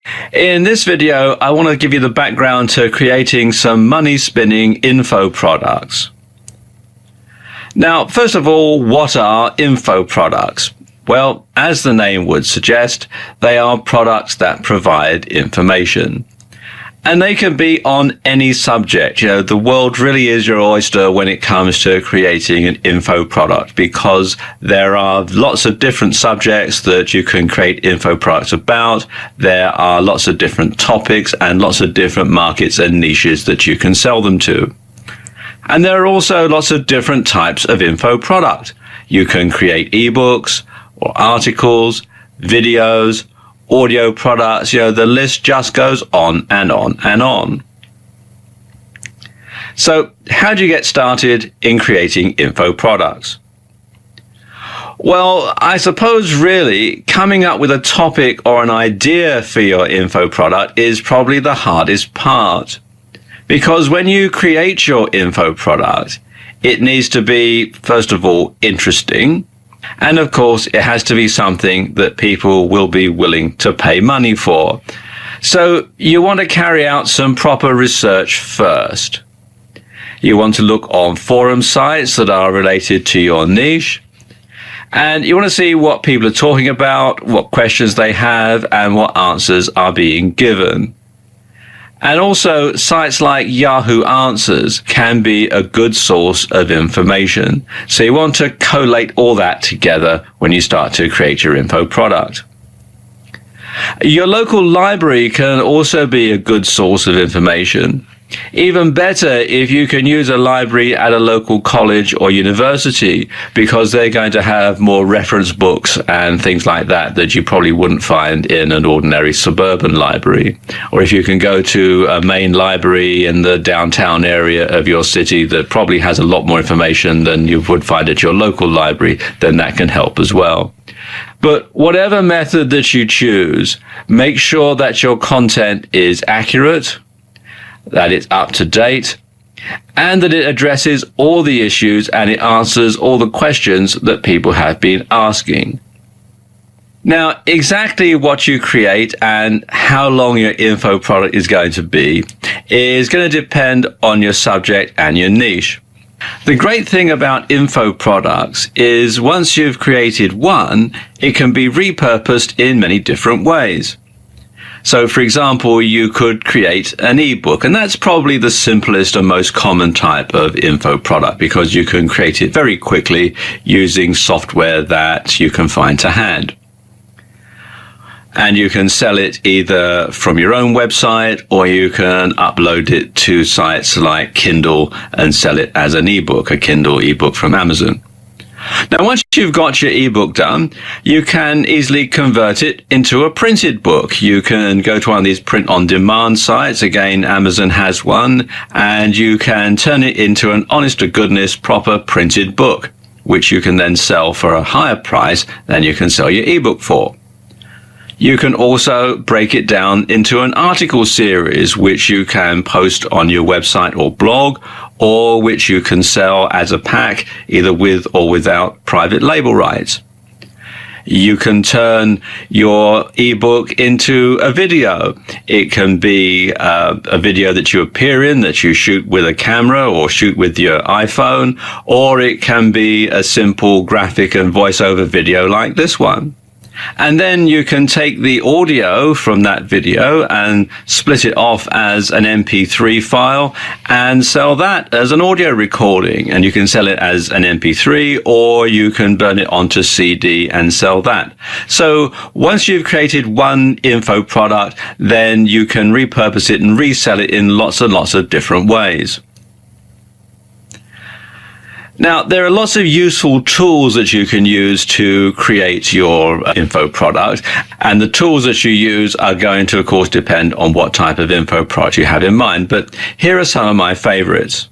In this video, I want to give you the background to creating some money-spinning info products. Now, first of all, what are info products? Well, as the name would suggest, they are products that provide information. And they can be on any subject. The world really is your oyster when it comes to creating an info product, because there are lots of different subjects that you can create info products about. There are lots of different topics and lots of different markets and niches that you can sell them to. And there are also lots of different types of info product. You can create ebooks or articles, videos, audio products, the list just goes on and on and on. So how do you get started in creating info products? Well, I suppose really coming up with a topic or an idea for your info product is probably the hardest part. Because when you create your info product, it needs to be, first of all, interesting. And of course, it has to be something that people will be willing to pay money for. So you want to carry out some proper research first. You want to look on forum sites that are related to your niche. And you want to see what people are talking about, what questions they have, and what answers are being given. And also, sites like Yahoo Answers can be a good source of information. So you want to collate all that together when you start to create your info product. Your local library can also be a good source of information. Even better if you can use a library at a local college or university, because they're going to have more reference books and things like that that you probably wouldn't find in an ordinary suburban library. Or if you can go to a main library in the downtown area of your city that probably has a lot more information than you would find at your local library, then that can help as well. But whatever method that you choose, make sure that your content is accurate, that it's up to date, and that it addresses all the issues and it answers all the questions that people have been asking. Now, exactly what you create and how long your info product is going to be is going to depend on your subject and your niche. The great thing about info products is once you've created one, it can be repurposed in many different ways. So, for example, you could create an ebook, and that's probably the simplest and most common type of info product, because you can create it very quickly using software that you can find to hand. And you can sell it either from your own website, or you can upload it to sites like Kindle and sell it as an ebook, a Kindle ebook from Amazon. Now, once you've got your ebook done, you can easily convert it into a printed book. You can go to one of these print-on-demand sites. Again, Amazon has one, and you can turn it into an honest-to-goodness proper printed book, which you can then sell for a higher price than you can sell your ebook for. You can also break it down into an article series, which you can post on your website or blog, or which you can sell as a pack, either with or without private label rights. You can turn your ebook into a video. It can be a video that you appear in, that you shoot with a camera or shoot with your iPhone, or it can be a simple graphic and voiceover video like this one. And then you can take the audio from that video and split it off as an MP3 file and sell that as an audio recording. And you can sell it as an MP3, or you can burn it onto CD and sell that. So once you've created one info product, then you can repurpose it and resell it in lots and lots of different ways. Now, there are lots of useful tools that you can use to create your info product, and the tools that you use are going to, of course, depend on what type of info product you have in mind. But here are some of my favorites.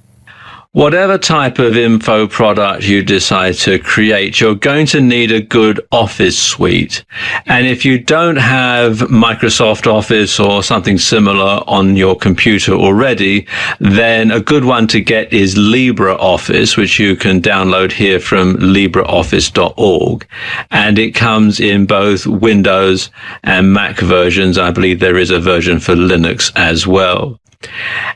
Whatever type of info product you decide to create, you're going to need a good Office suite. And if you don't have Microsoft Office or something similar on your computer already, then a good one to get is LibreOffice, which you can download here from LibreOffice.org. And it comes in both Windows and Mac versions. I believe there is a version for Linux as well.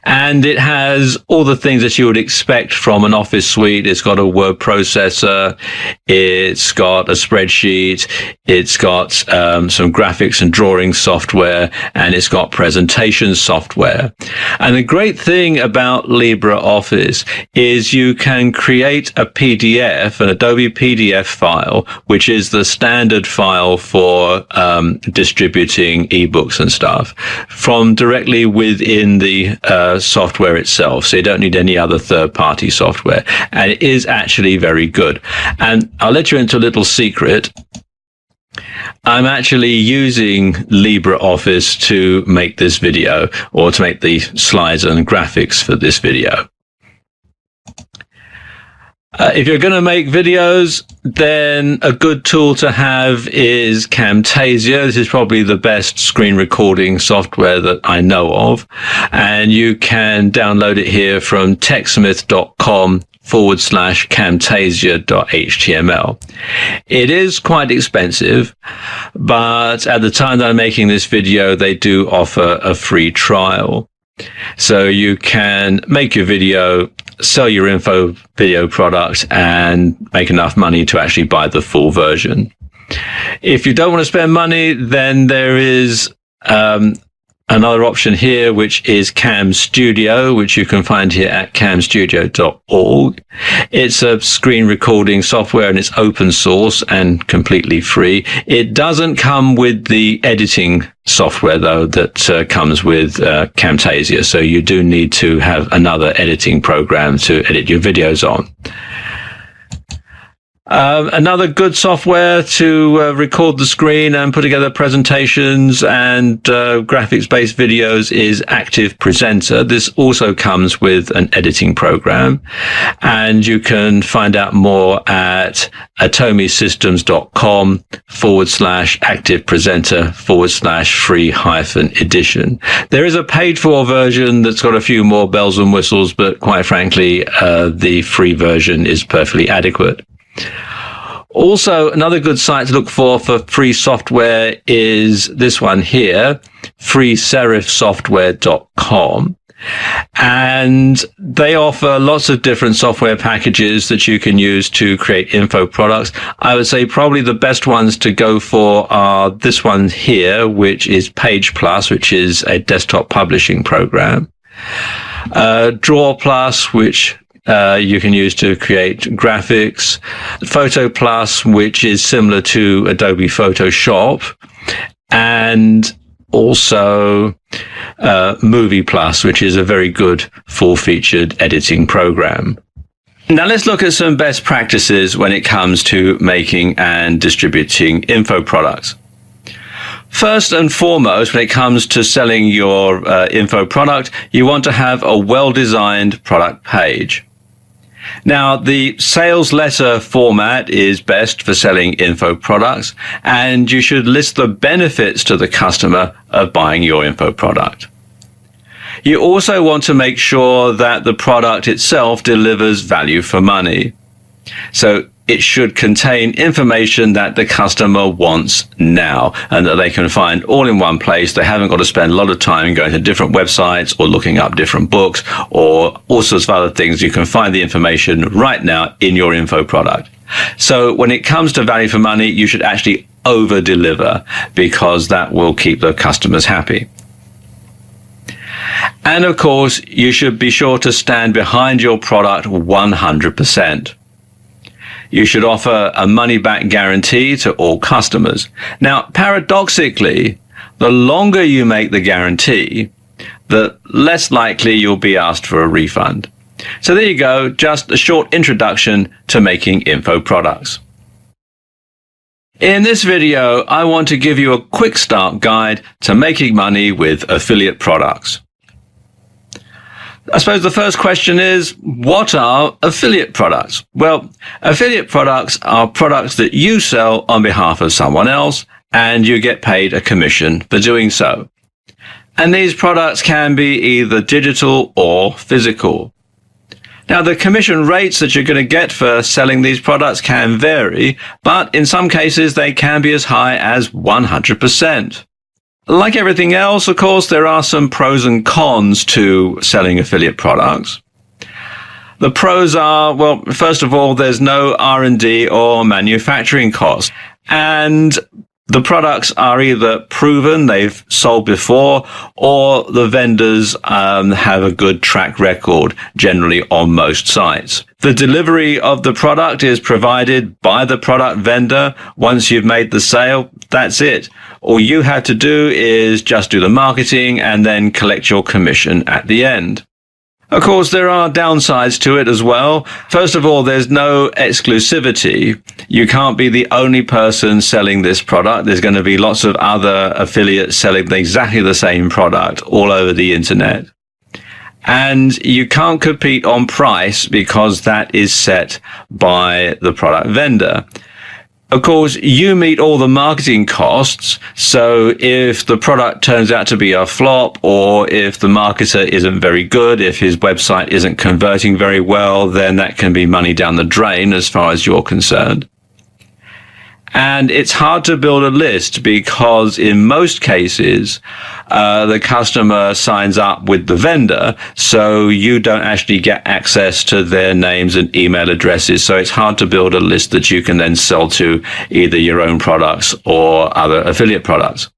And it has all the things that you would expect from an Office suite. It's got a word processor, it's got a spreadsheet, it's got some graphics and drawing software, and it's got presentation software. And the great thing about LibreOffice is you can create a PDF, an Adobe PDF file, which is the standard file for distributing ebooks and stuff, from directly within the software itself, so you don't need any other third-party software, and it is actually very good. And I'll let you into a little secret. I'm actually using LibreOffice to make this video, or to make the slides and graphics for this video. If you're going to make videos, then a good tool to have is Camtasia. This is probably the best screen recording software that I know of. And you can download it here from techsmith.com/camtasia.html. It is quite expensive, but at the time that I'm making this video, they do offer a free trial. So you can make your video, sell your info video product, and make enough money to actually buy the full version. If you don't want to spend money, then there is another option here, which is Cam Studio, which you can find here at camstudio.org. It's a screen recording software, and it's open source and completely free. It doesn't come with the editing software, though, that comes with Camtasia, so you do need to have another editing program to edit your videos on. Another good software to record the screen and put together presentations and graphics-based videos is Active Presenter. This also comes with an editing program, and you can find out more at atomisystems.com/Active Presenter/free-edition. There is a paid-for version that's got a few more bells and whistles, but quite frankly, the free version is perfectly adequate. Also, another good site to look for free software is this one here, freeserifsoftware.com. And they offer lots of different software packages that you can use to create info products. I would say probably the best ones to go for are this one here, which is Page Plus, which is a desktop publishing program. Draw Plus, which you can use to create graphics. Photo Plus, which is similar to Adobe Photoshop, and also Movie Plus, which is a very good full-featured editing program. Now let's look at some best practices when it comes to making and distributing info products. First and foremost, when it comes to selling your info product, you want to have a well-designed product page. Now, the sales letter format is best for selling info products, and you should list the benefits to the customer of buying your info product. You also want to make sure that the product itself delivers value for money. So it should contain information that the customer wants now and that they can find all in one place. They haven't got to spend a lot of time going to different websites or looking up different books or all sorts of other things. You can find the information right now in your info product. So when it comes to value for money, you should actually over-deliver, because that will keep the customers happy. And of course, you should be sure to stand behind your product 100%. You should offer a money-back guarantee to all customers. Now, paradoxically, the longer you make the guarantee, the less likely you'll be asked for a refund. So there you go, just a short introduction to making info products. In this video, I want to give you a quick start guide to making money with affiliate products. I suppose the first question is, what are affiliate products? Well, affiliate products are products that you sell on behalf of someone else, and you get paid a commission for doing so. And these products can be either digital or physical. Now, the commission rates that you're going to get for selling these products can vary, but in some cases they can be as high as 100%. Like everything else, of course, there are some pros and cons to selling affiliate products. The pros are, well, first of all, there's no R&D or manufacturing costs. And the products are either proven, they've sold before, or the vendors have a good track record, generally on most sites. The delivery of the product is provided by the product vendor. Once you've made the sale, that's it. All you have to do is just do the marketing and then collect your commission at the end. Of course, there are downsides to it as well. First of all, there's no exclusivity. You can't be the only person selling this product. There's going to be lots of other affiliates selling exactly the same product all over the internet. And you can't compete on price because that is set by the product vendor. Of course, you meet all the marketing costs, so if the product turns out to be a flop, or if the marketer isn't very good, if his website isn't converting very well, then that can be money down the drain as far as you're concerned. And it's hard to build a list because in most cases, the customer signs up with the vendor, so you don't actually get access to their names and email addresses. So it's hard to build a list that you can then sell to either your own products or other affiliate products.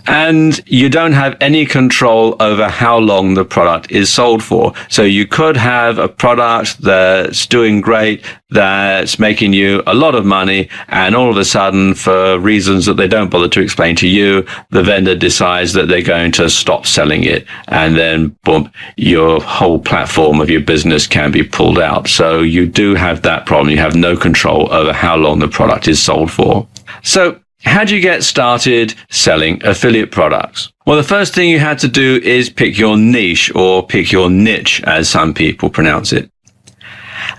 And you don't have any control over how long the product is sold for. So you could have a product that's doing great, that's making you a lot of money, and all of a sudden, for reasons that they don't bother to explain to you, the vendor decides that they're going to stop selling it. And then, boom, your whole platform of your business can be pulled out. So you do have that problem. You have no control over how long the product is sold for. So how do you get started selling affiliate products? Well, the first thing you had to do is pick your niche, or pick your niche, as some people pronounce it.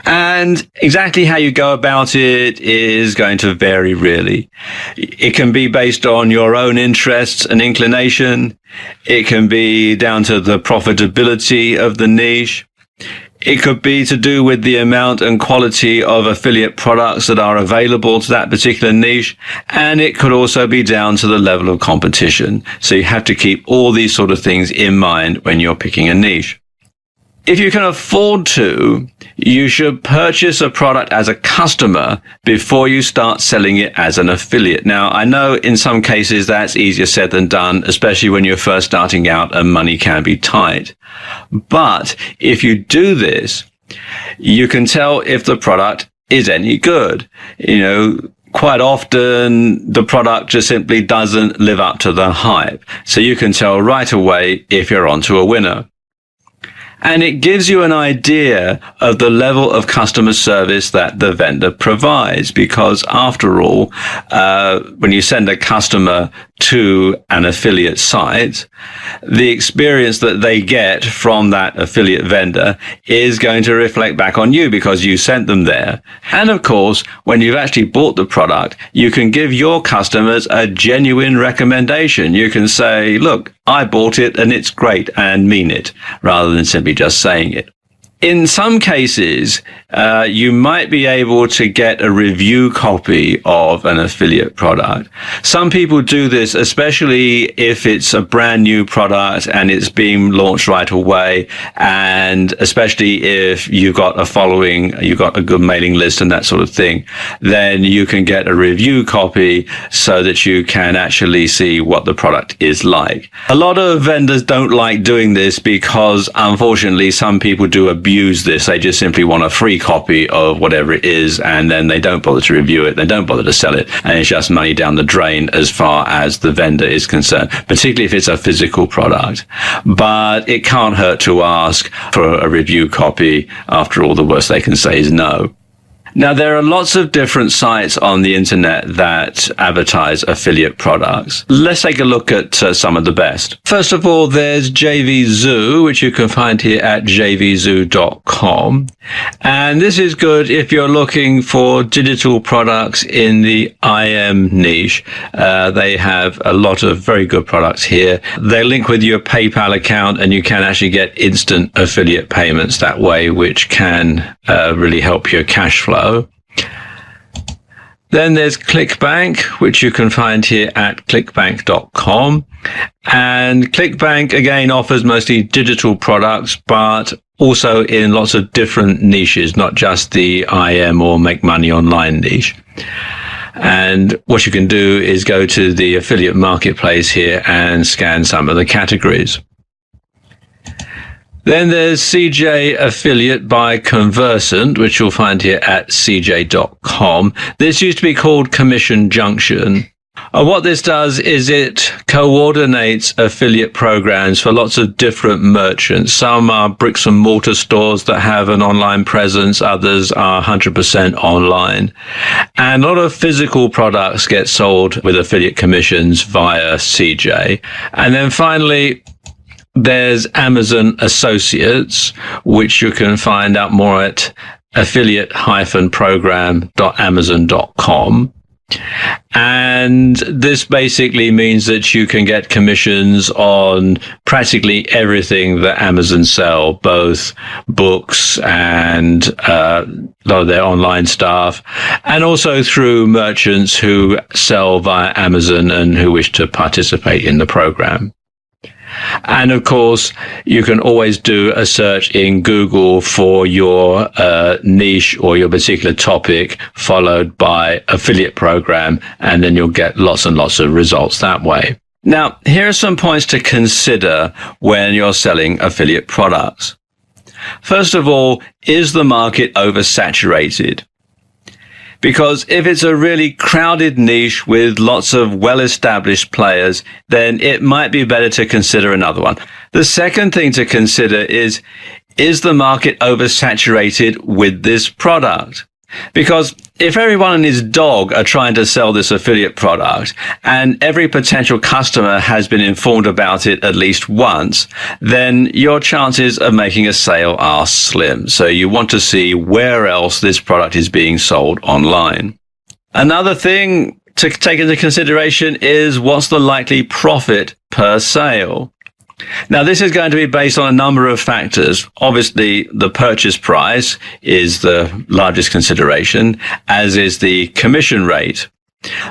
And exactly how you go about it is going to vary, really. It can be based on your own interests and inclination. It can be down to the profitability of the niche. It could be to do with the amount and quality of affiliate products that are available to that particular niche. And it could also be down to the level of competition. So you have to keep all these sort of things in mind when you're picking a niche. If you can afford to, you should purchase a product as a customer before you start selling it as an affiliate. Now, I know in some cases that's easier said than done, especially when you're first starting out and money can be tight. But if you do this, you can tell if the product is any good. Quite often the product just simply doesn't live up to the hype. So you can tell right away if you're onto a winner. And it gives you an idea of the level of customer service that the vendor provides, because after all, when you send a customer to an affiliate site, the experience that they get from that affiliate vendor is going to reflect back on you because you sent them there. And of course, when you've actually bought the product, you can give your customers a genuine recommendation. You can say, look, I bought it and it's great, and mean it, rather than simply just saying it. In some cases, you might be able to get a review copy of an affiliate product. Some people do this, especially if it's a brand new product and it's being launched right away, and especially if you've got a following, you've got a good mailing list and that sort of thing, then you can get a review copy so that you can actually see what the product is like. A lot of vendors don't like doing this because, unfortunately, some people do abuse this. They just simply want a free copy of whatever it is, and then they don't bother to review it. They don't bother to sell it, and it's just money down the drain as far as the vendor is concerned, particularly if it's a physical product. But it can't hurt to ask for a review copy. After all, the worst they can say is no. Now, there are lots of different sites on the internet that advertise affiliate products. Let's take a look at some of the best. First of all, there's JVZoo, which you can find here at jvzoo.com. And this is good if you're looking for digital products in the IM niche. They have a lot of very good products here. They link with your PayPal account, and you can actually get instant affiliate payments that way, which can really help your cash flow. Then there's ClickBank, which you can find here at clickbank.com. And ClickBank, again, offers mostly digital products, but also in lots of different niches, not just the IM or make money online niche. And what you can do is go to the affiliate marketplace here and scan some of the categories. Then there's CJ Affiliate by Conversant, which you'll find here at cj.com. This used to be called Commission Junction. What this does is it coordinates affiliate programs for lots of different merchants. Some are bricks and mortar stores that have an online presence. Others are 100% online. And a lot of physical products get sold with affiliate commissions via CJ. And then finally, there's Amazon Associates, which you can find out more at affiliate-program.amazon.com. And this basically means that you can get commissions on practically everything that Amazon sell, both books and a lot of their online stuff, and also through merchants who sell via Amazon and who wish to participate in the program. And of course, you can always do a search in Google for your niche or your particular topic, followed by affiliate program, and then you'll get lots and lots of results that way. Now, here are some points to consider when you're selling affiliate products. First of all, is the market oversaturated? Because if it's a really crowded niche with lots of well-established players, then it might be better to consider another one. The second thing to consider is the market oversaturated with this product? Because if everyone and his dog are trying to sell this affiliate product and every potential customer has been informed about it at least once, then your chances of making a sale are slim. So you want to see where else this product is being sold online. Another thing to take into consideration is what's the likely profit per sale. Now, this is going to be based on a number of factors. Obviously, the purchase price is the largest consideration, as is the commission rate.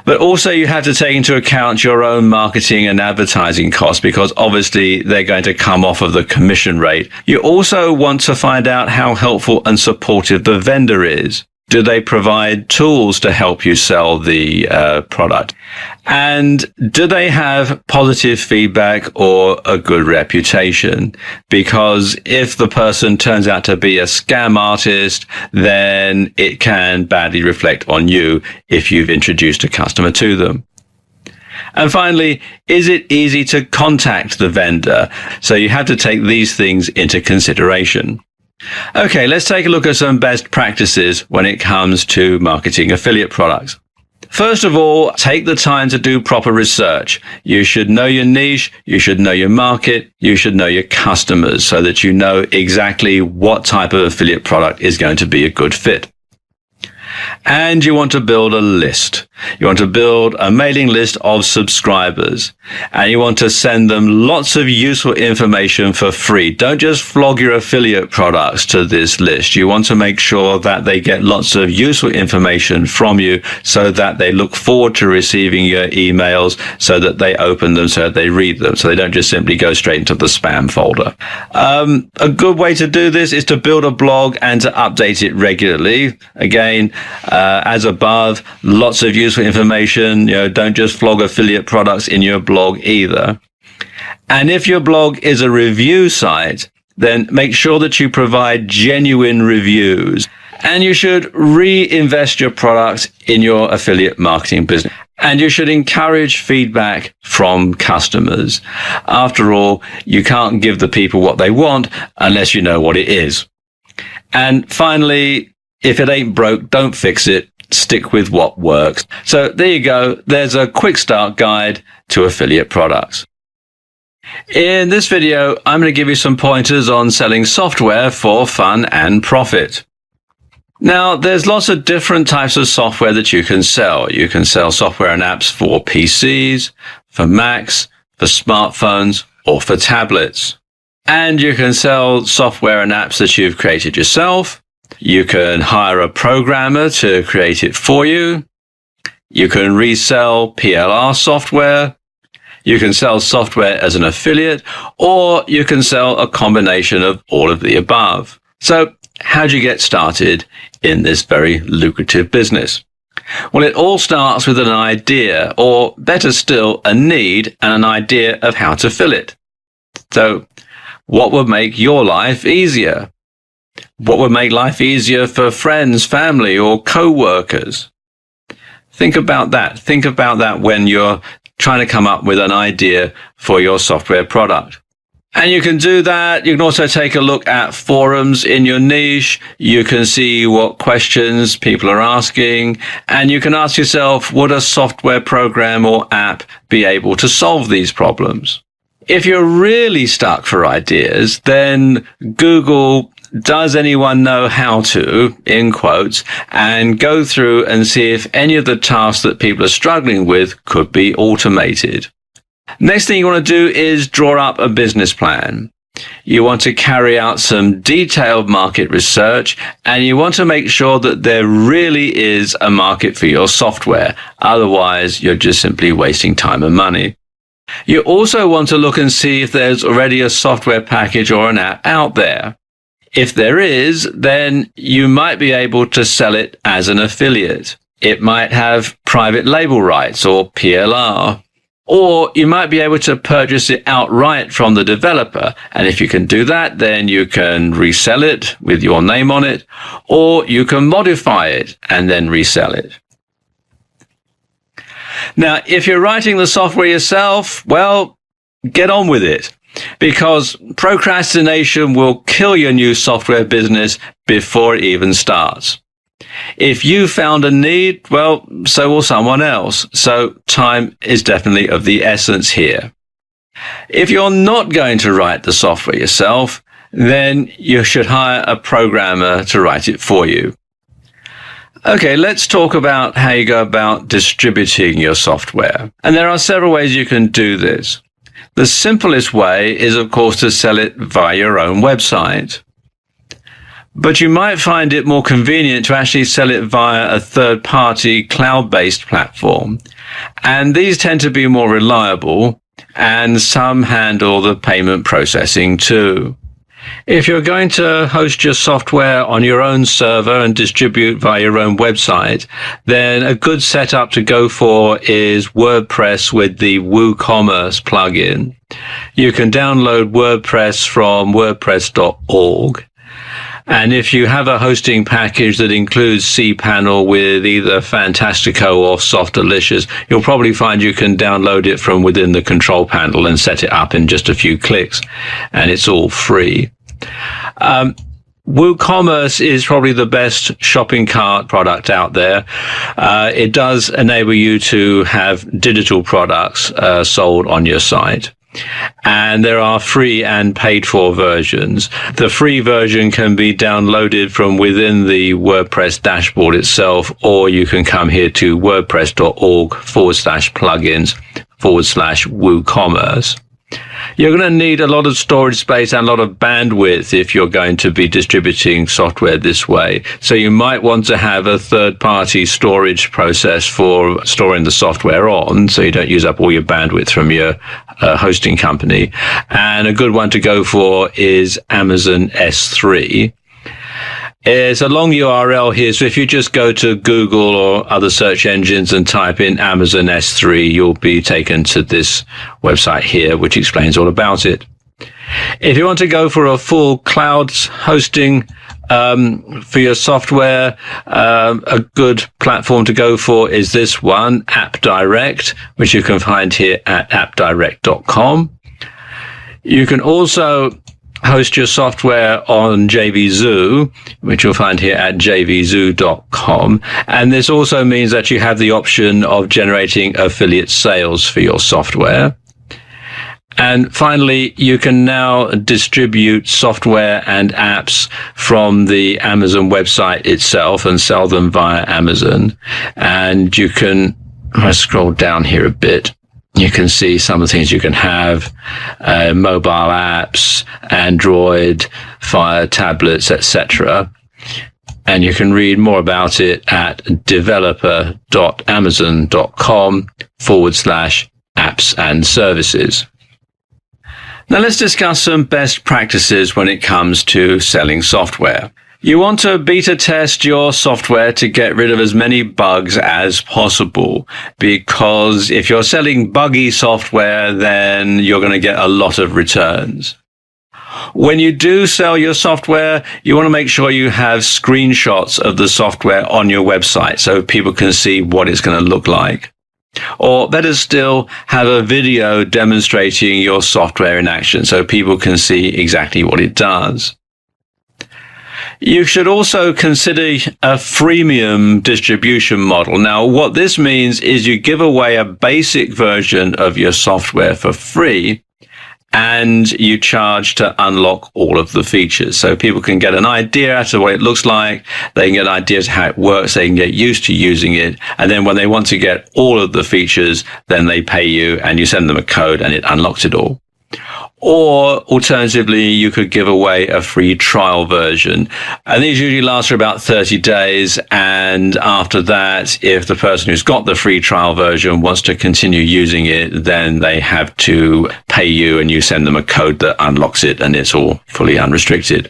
But also you have to take into account your own marketing and advertising costs, because obviously they're going to come off of the commission rate. You also want to find out how helpful and supportive the vendor is. Do they provide tools to help you sell the product? And do they have positive feedback or a good reputation? Because if the person turns out to be a scam artist, then it can badly reflect on you if you've introduced a customer to them. And finally, is it easy to contact the vendor? So you have to take these things into consideration. Okay, let's take a look at some best practices when it comes to marketing affiliate products. First of all, take the time to do proper research. You should know your niche, you should know your market, you should know your customers so that you know exactly what type of affiliate product is going to be a good fit. And you want to build a list. You want to build a mailing list of subscribers, and you want to send them lots of useful information for free. Don't just flog your affiliate products to this list. You want to make sure that they get lots of useful information from you so that they look forward to receiving your emails, so that they open them, so that they read them, so they don't just simply go straight into the spam folder. A good way to do this is to build a blog and to update it regularly. Again, as above, lots of useful information. Don't just flog affiliate products in your blog either. And if your blog is a review site, then make sure that you provide genuine reviews. And you should reinvest your products in your affiliate marketing business. And you should encourage feedback from customers. After all, you can't give the people what they want unless you know what it is. And finally, if it ain't broke, don't fix it. Stick with what works. So there you go. There's a quick start guide to affiliate products. In this video, I'm going to give you some pointers on selling software for fun and profit. Now, there's lots of different types of software that you can sell. You can sell software and apps for PCs, for Macs, for smartphones, or for tablets. And you can sell software and apps that you've created yourself. You can hire a programmer to create it for you. You can resell PLR software. You can sell software as an affiliate, or you can sell a combination of all of the above. So how do you get started in this very lucrative business? Well, it all starts with an idea, or better still, a need and an idea of how to fill it. So what would make your life easier? What would make life easier for friends, family, or co-workers? Think about that. Think about that when you're trying to come up with an idea for your software product. And you can do that. You can also take a look at forums in your niche. You can see what questions people are asking. And you can ask yourself, would a software program or app be able to solve these problems? If you're really stuck for ideas, then Google "does anyone know how to," in quotes, and go through and see if any of the tasks that people are struggling with could be automated. Next thing you want to do is draw up a business plan. You want to carry out some detailed market research, and you want to make sure that there really is a market for your software. Otherwise, you're just simply wasting time and money. You also want to look and see if there's already a software package or an app out there. If there is, then you might be able to sell it as an affiliate. It might have private label rights or PLR. Or you might be able to purchase it outright from the developer. And if you can do that, then you can resell it with your name on it, or you can modify it and then resell it. Now, if you're writing the software yourself, well, get on with it, because procrastination will kill your new software business before it even starts. If you found a need, well, so will someone else. So time is definitely of the essence here. If you're not going to write the software yourself, then you should hire a programmer to write it for you. Okay, let's talk about how you go about distributing your software. And there are several ways you can do this. The simplest way is, of course, to sell it via your own website. But you might find it more convenient to actually sell it via a third-party cloud-based platform. And these tend to be more reliable, and some handle the payment processing too. If you're going to host your software on your own server and distribute via your own website, then a good setup to go for is WordPress with the WooCommerce plugin. You can download WordPress from wordpress.org. And if you have a hosting package that includes cPanel with either Fantastico or Softalicious, you'll probably find you can download it from within the control panel and set it up in just a few clicks, and it's all free. WooCommerce is probably the best shopping cart product out there. It does enable you to have digital products sold on your site. And there are free and paid for versions. The free version can be downloaded from within the WordPress dashboard itself, or you can come here to wordpress.org/plugins/WooCommerce. You're going to need a lot of storage space and a lot of bandwidth if you're going to be distributing software this way. So you might want to have a third-party storage process for storing the software on, so you don't use up all your bandwidth from your hosting company. And a good one to go for is Amazon S3. It's a long URL here, so if you just go to Google or other search engines and type in Amazon S3, you'll be taken to this website here, which explains all about it. If you want to go for a full cloud hosting for your software, a good platform to go for is this one, AppDirect, which you can find here at appdirect.com. You can also host your software on JVZoo, which you'll find here at jvzoo.com. And this also means that you have the option of generating affiliate sales for your software. And finally, you can now distribute software and apps from the Amazon website itself and sell them via Amazon. And you can, if I scroll down here a bit, you can see some of the things you can have, mobile apps, Android, Fire tablets, etc. And you can read more about it at developer.amazon.com/apps and services. Now let's discuss some best practices when it comes to selling software. You want to beta test your software to get rid of as many bugs as possible, because if you're selling buggy software, then you're going to get a lot of returns. When you do sell your software, you want to make sure you have screenshots of the software on your website so people can see what it's going to look like. Or better still, have a video demonstrating your software in action so people can see exactly what it does. You should also consider a freemium distribution model. Now, what this means is you give away a basic version of your software for free, and you charge to unlock all of the features. So people can get an idea as to what it looks like, they can get an idea as to how it works, they can get used to using it, and then when they want to get all of the features, then they pay you and you send them a code and it unlocks it all. Or alternatively, you could give away a free trial version. And these usually last for about 30 days. And after that, if the person who's got the free trial version wants to continue using it, then they have to pay you and you send them a code that unlocks it and it's all fully unrestricted.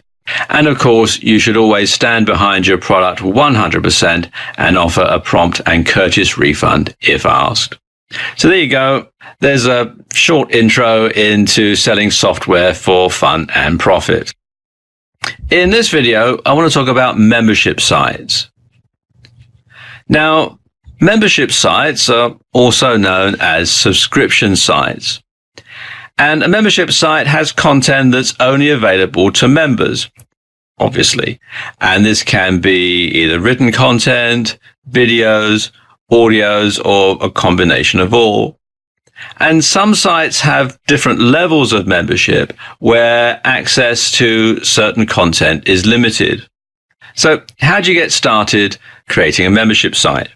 And of course, you should always stand behind your product 100% and offer a prompt and courteous refund if asked. So there you go. There's a short intro into selling software for fun and profit. In this video, I want to talk about membership sites. Now, membership sites are also known as subscription sites. And a membership site has content that's only available to members, obviously. And this can be either written content, videos, audios, or a combination of all. And some sites have different levels of membership where access to certain content is limited. So how do you get started creating a membership site?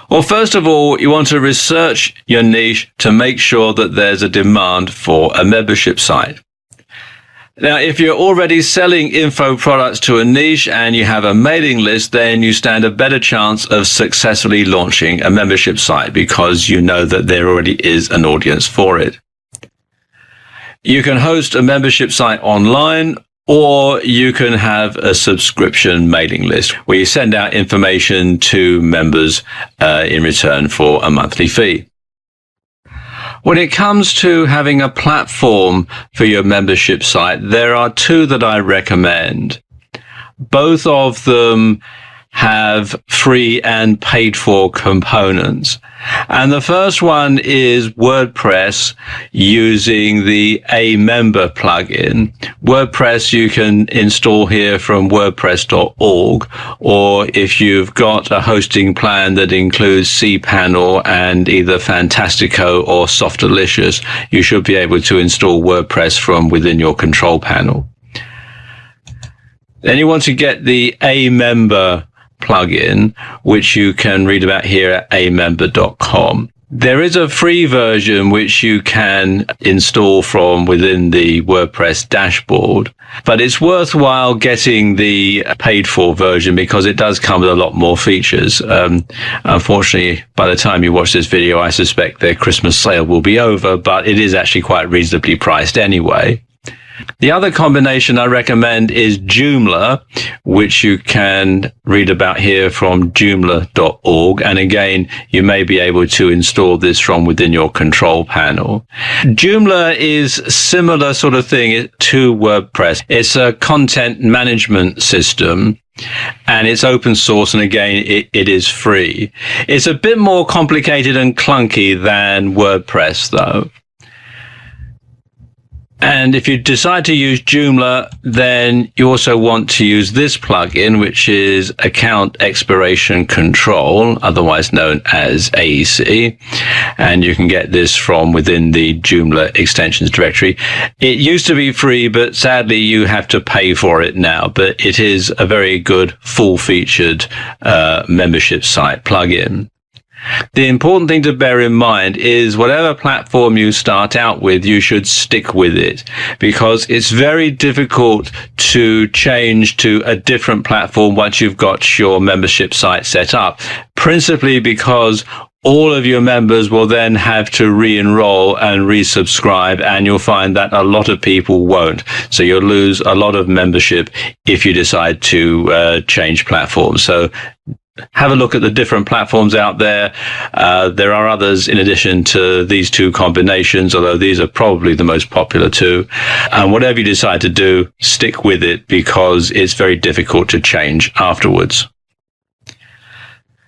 Well, first of all, you want to research your niche to make sure that there's a demand for a membership site. Now, if you're already selling info products to a niche and you have a mailing list, then you stand a better chance of successfully launching a membership site because you know that there already is an audience for it. You can host a membership site online, or you can have a subscription mailing list where you send out information to members in return for a monthly fee. When it comes to having a platform for your membership site, there are two that I recommend. Both of them have free and paid for components. And the first one is WordPress using the A Member plugin. WordPress you can install here from wordpress.org, or if you've got a hosting plan that includes cPanel and either Fantastico or Softalicious, you should be able to install WordPress from within your control panel. Then you want to get the A Member plugin, which you can read about here at amember.com. There is a free version which you can install from within the WordPress dashboard, but it's worthwhile getting the paid for version because it does come with a lot more features. Unfortunately, by the time you watch this video, I suspect their Christmas sale will be over, but it is actually quite reasonably priced anyway. The other combination I recommend is Joomla, which you can read about here from joomla.org. And again, you may be able to install this from within your control panel. Joomla is similar sort of thing to WordPress. It's a content management system, and it's open source, and again, it is free. It's a bit more complicated and clunky than WordPress, though. And if you decide to use Joomla, then you also want to use this plugin, which is Account Expiration Control, otherwise known as AEC. And you can get this from within the Joomla extensions directory. It used to be free, but sadly you have to pay for it now. But it is a very good full-featured membership site plugin. The important thing to bear in mind is whatever platform you start out with, you should stick with it, because it's very difficult to change to a different platform once you've got your membership site set up, principally because all of your members will then have to re-enroll and resubscribe, and you'll find that a lot of people won't. So you'll lose a lot of membership if you decide to change platforms. So have a look at the different platforms out there. There are others in addition to these two combinations, although these are probably the most popular two. And whatever you decide to do, stick with it, because it's very difficult to change afterwards.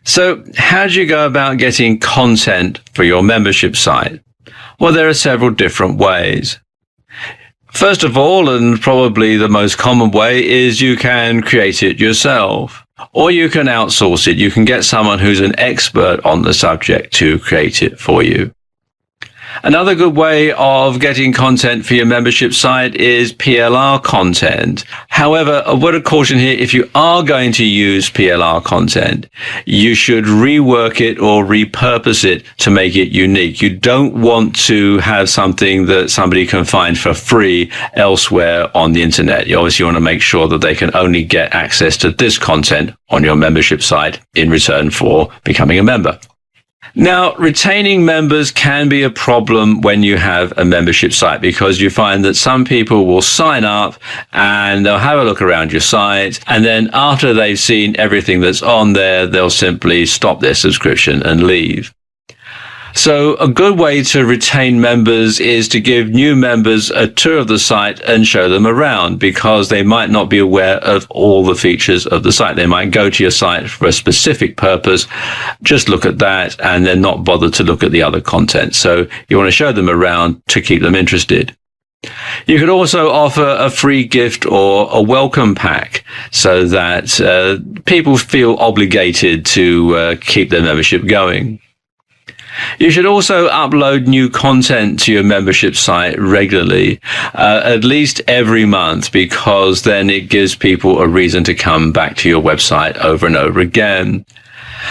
So how do you go about getting content for your membership site? Well, there are several different ways. First of all, and probably the most common way, is you can create it yourself. Or you can outsource it. You can get someone who's an expert on the subject to create it for you. Another good way of getting content for your membership site is PLR content. However, a word of caution here: if you are going to use PLR content, you should rework it or repurpose it to make it unique. You don't want to have something that somebody can find for free elsewhere on the internet. You obviously want to make sure that they can only get access to this content on your membership site in return for becoming a member. Now, retaining members can be a problem when you have a membership site, because you find that some people will sign up and they'll have a look around your site, and then after they've seen everything that's on there, they'll simply stop their subscription and leave. So a good way to retain members is to give new members a tour of the site and show them around, because they might not be aware of all the features of the site. They might go to your site for a specific purpose, just look at that, and then not bother to look at the other content. So you want to show them around to keep them interested. You could also offer a free gift or a welcome pack, so that people feel obligated to keep their membership going. You should also upload new content to your membership site regularly, at least every month, because then it gives people a reason to come back to your website over and over again.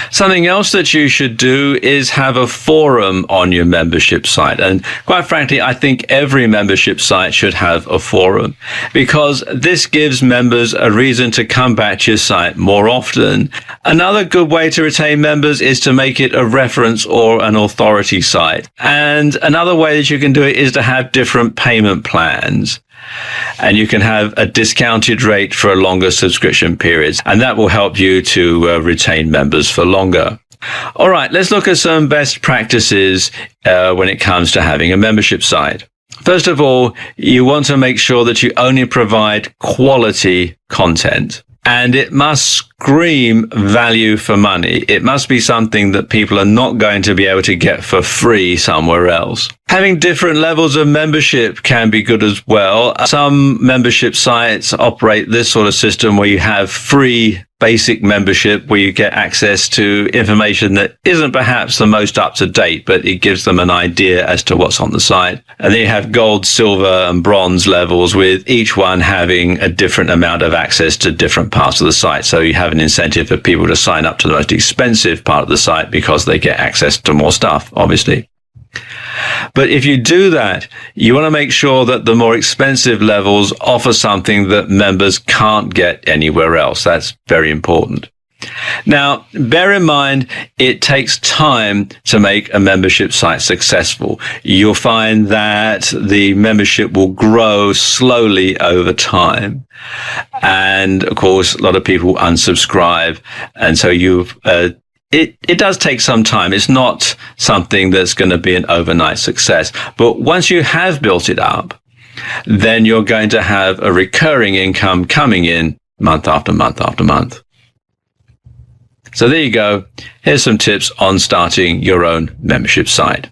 Something else that you should do is have a forum on your membership site. And quite frankly, I think every membership site should have a forum, because this gives members a reason to come back to your site more often. Another good way to retain members is to make it a reference or an authority site. And another way that you can do it is to have different payment plans. And you can have a discounted rate for longer subscription periods, and that will help you to retain members for longer. All right, let's look at some best practices when it comes to having a membership site. First of all, you want to make sure that you only provide quality content. And it must scream value for money. It must be something that people are not going to be able to get for free somewhere else. Having different levels of membership can be good as well. Some membership sites operate this sort of system where you have free basic membership, where you get access to information that isn't perhaps the most up to date, but it gives them an idea as to what's on the site. And then you have gold, silver, and bronze levels, with each one having a different amount of access to different parts of the site. So you have an incentive for people to sign up to the most expensive part of the site because they get access to more stuff, obviously. But if you do that, you want to make sure that the more expensive levels offer something that members can't get anywhere else. That's very important. Now, bear in mind, it takes time to make a membership site successful. You'll find that the membership will grow slowly over time. And of course, a lot of people unsubscribe. And so it does take some time. It's not something that's going to be an overnight success. But once you have built it up, then you're going to have a recurring income coming in month after month after month. So there you go. Here's some tips on starting your own membership site.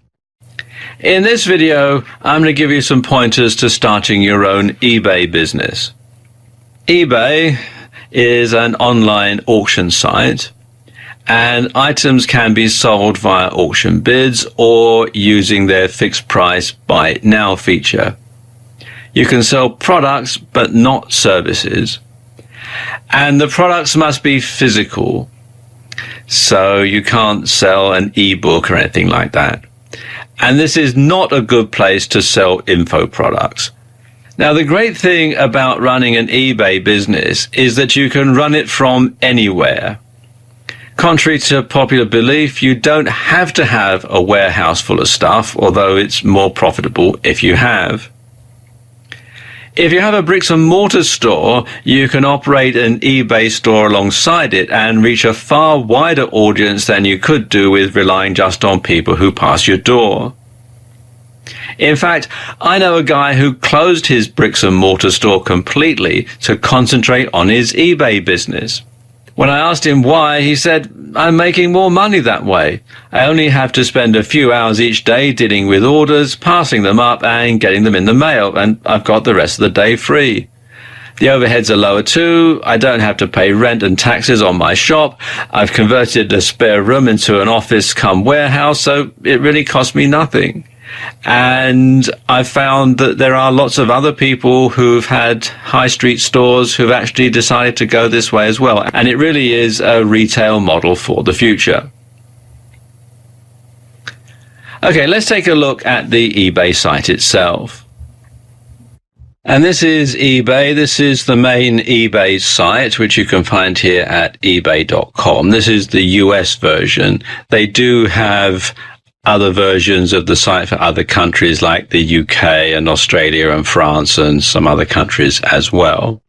In this video, I'm going to give you some pointers to starting your own eBay business. eBay is an online auction site, and items can be sold via auction bids or using their fixed price buy it now feature. You can sell products but not services, and the products must be physical, so you can't sell an ebook or anything like that. And this is not a good place to sell info products. Now, the great thing about running an eBay business is that you can run it from anywhere. Contrary to popular belief, you don't have to have a warehouse full of stuff, although it's more profitable if you have. If you have a bricks and mortar store, you can operate an eBay store alongside it and reach a far wider audience than you could do with relying just on people who pass your door. In fact, I know a guy who closed his bricks and mortar store completely to concentrate on his eBay business. When I asked him why, he said, "I'm making more money that way. I only have to spend a few hours each day dealing with orders, passing them up and getting them in the mail, and I've got the rest of the day free. The overheads are lower too. I don't have to pay rent and taxes on my shop. I've converted a spare room into an office come warehouse, so it really costs me nothing." And I found that there are lots of other people who've had high street stores who've actually decided to go this way as well. And it really is a retail model for the future. Okay, let's take a look at the eBay site itself. And this is eBay. This is the main eBay site, which you can find here at ebay.com. This is the US version. They do have other versions of the site for other countries like the UK and Australia and France and some other countries as well.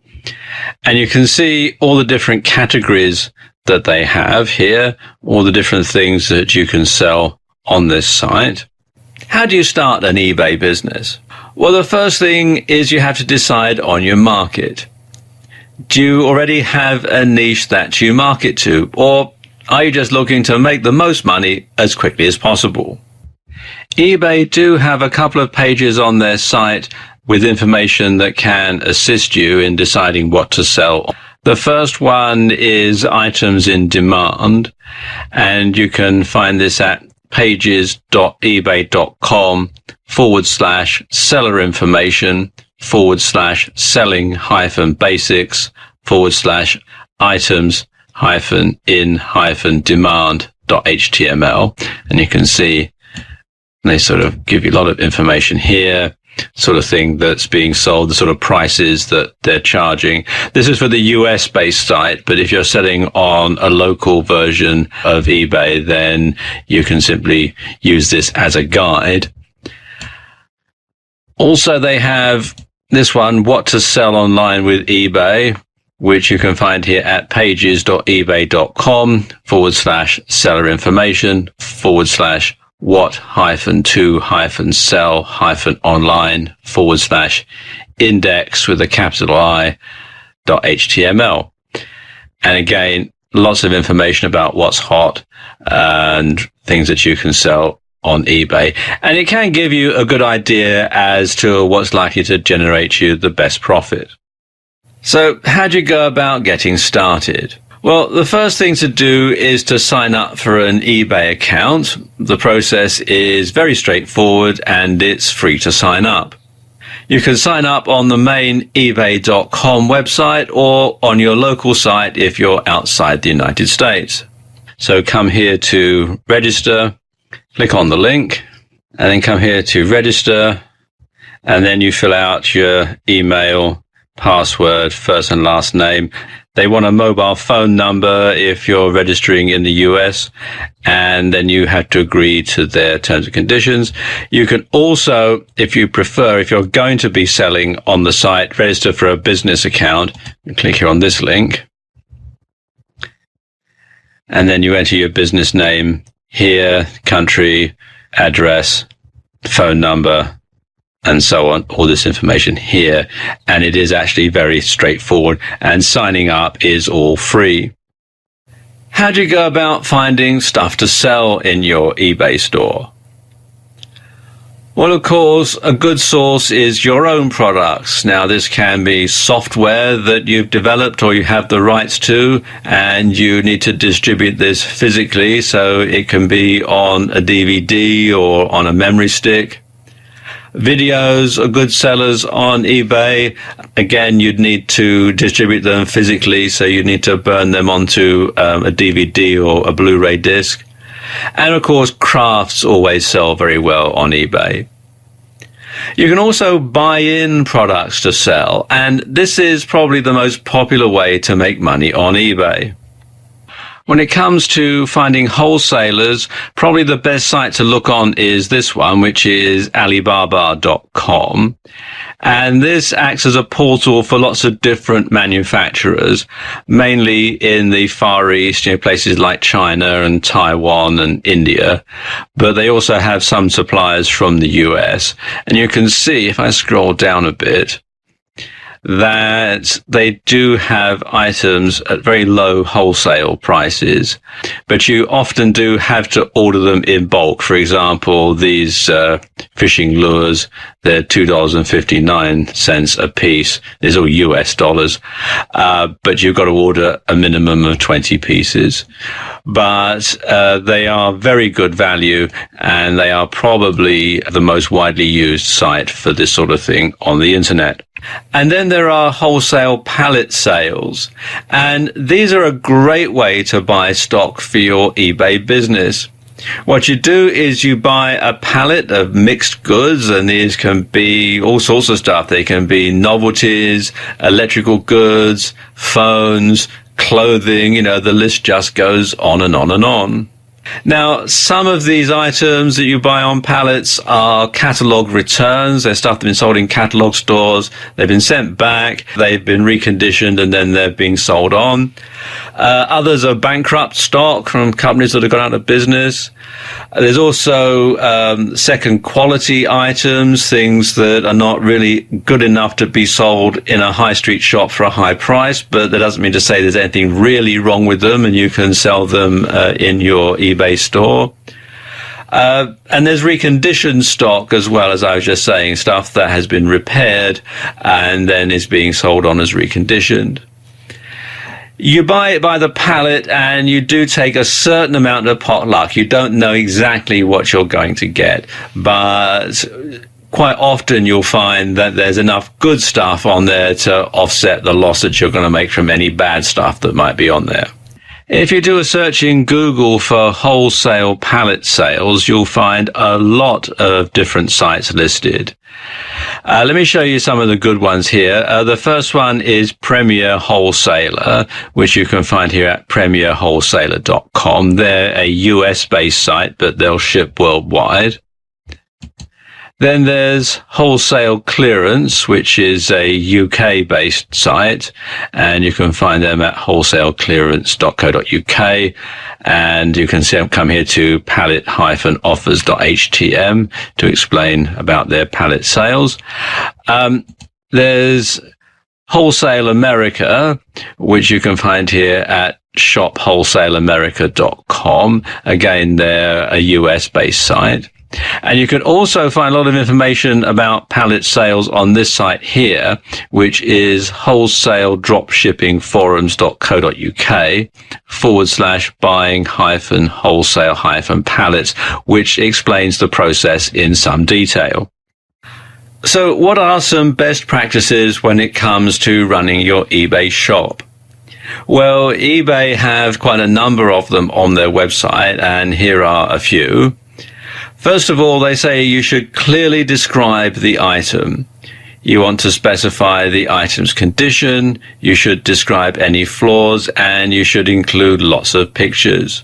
And you can see all the different categories that they have here, all the different things that you can sell on this site. How do you start an eBay business? Well, the first thing is you have to decide on your market. Do you already have a niche that you market to, or are you just looking to make the most money as quickly as possible? eBay do have a couple of pages on their site with information that can assist you in deciding what to sell. The first one is items in demand, and you can find this at pages.ebay.com/seller information/selling-basics/items-in-demand.html. And you can see they sort of give you a lot of information here, sort of thing that's being sold, the sort of prices that they're charging. This is for the US based site, but if you're selling on a local version of eBay, then you can simply use this as a guide. Also, they have this one, what to sell online with eBay, which you can find here at pages.ebay.com/seller information/what-to-sell-online/index with a capital I.html. And again, lots of information about what's hot and things that you can sell on eBay. And it can give you a good idea as to what's likely to generate you the best profit. So how do you go about getting started? Well, the first thing to do is to sign up for an eBay account. The process is very straightforward and it's free to sign up. You can sign up on the main ebay.com website or on your local site if you're outside the United States. So come here to register, click on the link, and then come here to register, and then you fill out your email, password, first and last name. They want a mobile phone number if you're registering in the US, and then you have to agree to their terms and conditions. You can also, if you prefer, if you're going to be selling on the site, register for a business account. Click here on this link, and then you enter your business name here, country, address, phone number, and so on, all this information here. And it is actually very straightforward, and signing up is all free. How do you go about finding stuff to sell in your eBay store? Well, of course, a good source is your own products. Now, this can be software that you've developed or you have the rights to, and you need to distribute this physically, so it can be on a DVD or on a memory stick. Videos are good sellers on eBay. Again, you'd need to distribute them physically, so you need to burn them onto a DVD or a Blu-ray disc. And of course, crafts always sell very well on eBay. You can also buy in products to sell, and this is probably the most popular way to make money on eBay. When it comes to finding wholesalers, probably the best site to look on is this one, which is Alibaba.com. And this acts as a portal for lots of different manufacturers, mainly in the Far East, places like China and Taiwan and India. But they also have some suppliers from the US. And you can see, if I scroll down a bit, that they do have items at very low wholesale prices, but you often do have to order them in bulk. For example, these fishing lures, they're $2.59 a piece. These are US dollars, but you've got to order a minimum of 20 pieces. But they are very good value, and they are probably the most widely used site for this sort of thing on the internet. And then there are wholesale pallet sales, and these are a great way to buy stock for your eBay business. What you do is you buy a pallet of mixed goods, and these can be all sorts of stuff. They can be novelties, electrical goods, phones, clothing, the list just goes on and on and on. Now, some of these items that you buy on pallets are catalog returns. They're stuff that's been sold in catalog stores. They've been sent back. They've been reconditioned, and then they're being sold on. Others are bankrupt stock from companies that have gone out of business. There's also second quality items, things that are not really good enough to be sold in a high street shop for a high price, but that doesn't mean to say there's anything really wrong with them, and you can sell them in your eBay store. And there's reconditioned stock as well, as I was just saying, stuff that has been repaired and then is being sold on as reconditioned. You buy it by the pallet, and you do take a certain amount of pot luck. You don't know exactly what you're going to get, but quite often you'll find that there's enough good stuff on there to offset the loss that you're going to make from any bad stuff that might be on there. If you do a search in Google for wholesale pallet sales, you'll find a lot of different sites listed. Let me show you some of the good ones here. The first one is Premier Wholesaler, which you can find here at premierwholesaler.com. They're a US-based site, but they'll ship worldwide. Then there's Wholesale Clearance, which is a UK-based site, and you can find them at wholesaleclearance.co.uk, and you can come here to pallet-offers.htm to explain about their pallet sales. There's Wholesale America, which you can find here at shopwholesaleamerica.com. Again, they're a US-based site. And you can also find a lot of information about pallet sales on this site here, which is wholesale-dropshipping-forums.co.uk/buying-wholesale-pallets, which explains the process in some detail. So what are some best practices when it comes to running your eBay shop? Well, eBay have quite a number of them on their website, and here are a few. First of all, they say you should clearly describe the item. You want to specify the item's condition, you should describe any flaws, and you should include lots of pictures.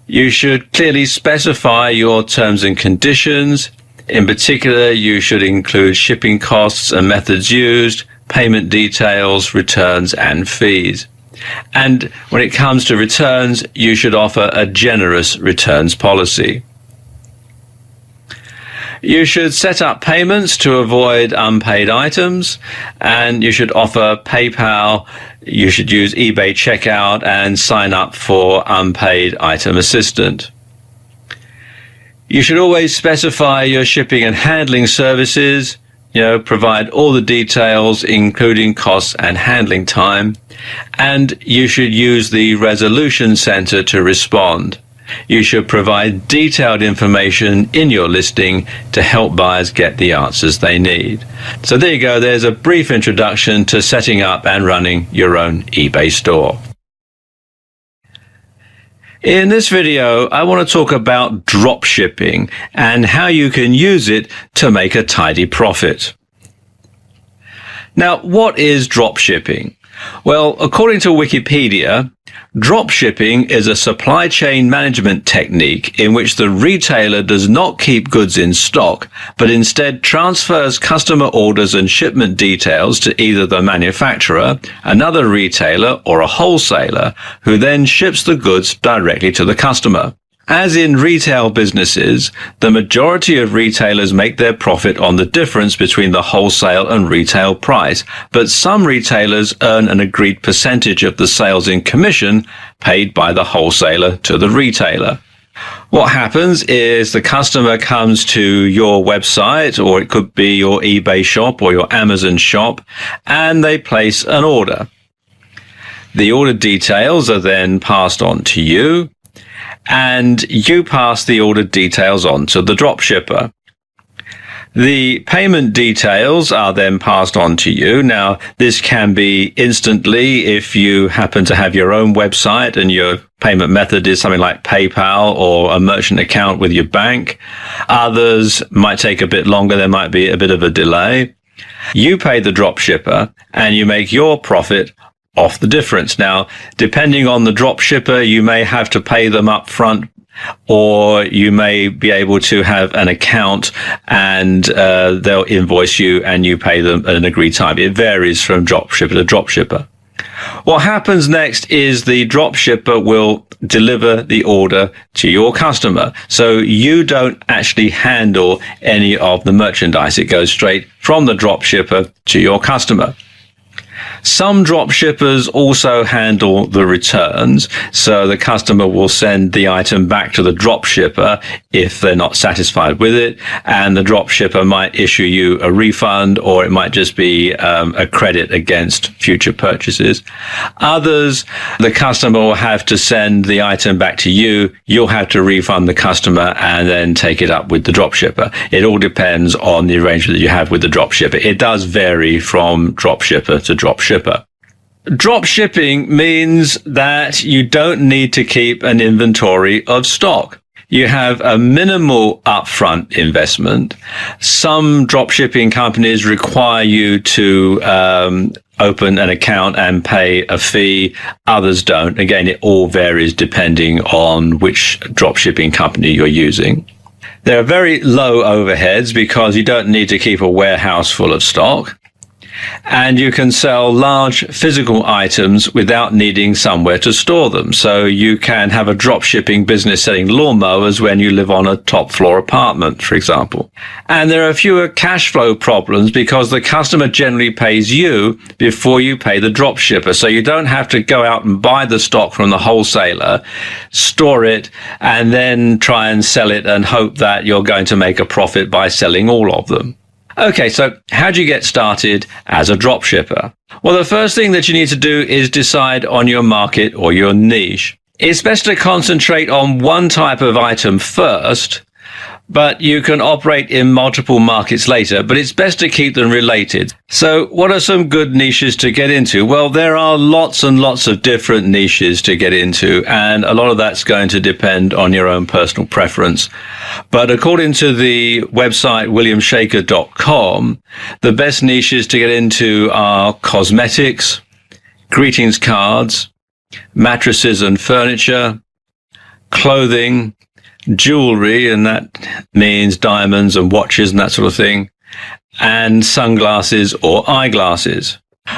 You should clearly specify your terms and conditions. In particular, you should include shipping costs and methods used, payment details, returns, and fees. And when it comes to returns, you should offer a generous returns policy. You should set up payments to avoid unpaid items, and you should offer PayPal. You should use eBay Checkout and sign up for unpaid item assistant. You should always specify your shipping and handling services, provide all the details, including costs and handling time, and you should use the resolution center to respond. You should provide detailed information in your listing to help buyers get the answers they need. So there you go. There's a brief introduction to setting up and running your own eBay store. In this video, I want to talk about drop shipping and how you can use it to make a tidy profit. Now, what is drop shipping? Well, according to Wikipedia, drop shipping is a supply chain management technique in which the retailer does not keep goods in stock, but instead transfers customer orders and shipment details to either the manufacturer, another retailer, or a wholesaler, who then ships the goods directly to the customer. As in retail businesses, the majority of retailers make their profit on the difference between the wholesale and retail price, but some retailers earn an agreed percentage of the sales in commission paid by the wholesaler to the retailer. What happens is the customer comes to your website, or it could be your eBay shop or your Amazon shop, and they place an order. The order details are then passed on to you, and you pass the order details on to the dropshipper. The payment details are then passed on to you. Now, this can be instantly if you happen to have your own website and your payment method is something like PayPal or a merchant account with your bank. Others might take a bit longer. There might be a bit of a delay. You pay the dropshipper and you make your profit off the difference. Now, depending on the drop shipper, you may have to pay them up front, or you may be able to have an account and they'll invoice you and you pay them at an agreed time. It varies from drop shipper to drop shipper. What happens next is the drop shipper will deliver the order to your customer. So you don't actually handle any of the merchandise. It goes straight from the drop shipper to your customer. Some drop shippers also handle the returns, so the customer will send the item back to the drop shipper if they're not satisfied with it, and the drop shipper might issue you a refund, or it might just be a credit against future purchases. Others, the customer will have to send the item back to you. You'll have to refund the customer and then take it up with the drop shipper. It all depends on the arrangement that you have with the drop shipper. It does vary from drop shipper to drop shipper. Drop shipping means that you don't need to keep an inventory of stock. You have a minimal upfront investment. Some drop shipping companies require you to open an account and pay a fee. Others don't. Again, it all varies depending on which drop shipping company you're using. There are very low overheads because you don't need to keep a warehouse full of stock. And you can sell large physical items without needing somewhere to store them. So you can have a drop shipping business selling lawnmowers when you live on a top floor apartment, for example. And there are fewer cash flow problems because the customer generally pays you before you pay the drop shipper. So you don't have to go out and buy the stock from the wholesaler, store it, and then try and sell it and hope that you're going to make a profit by selling all of them. Okay, so how do you get started as a drop shipper? Well, the first thing that you need to do is decide on your market or your niche. It's best to concentrate on one type of item first, but you can operate in multiple markets later, but it's best to keep them related. So what are some good niches to get into? Well, there are lots and lots of different niches to get into, and a lot of that's going to depend on your own personal preference. But according to the website williamshaker.com, the best niches to get into are cosmetics, greetings cards, mattresses and furniture, clothing, jewelry, and that means diamonds and watches and that sort of thing, and sunglasses or eyeglasses.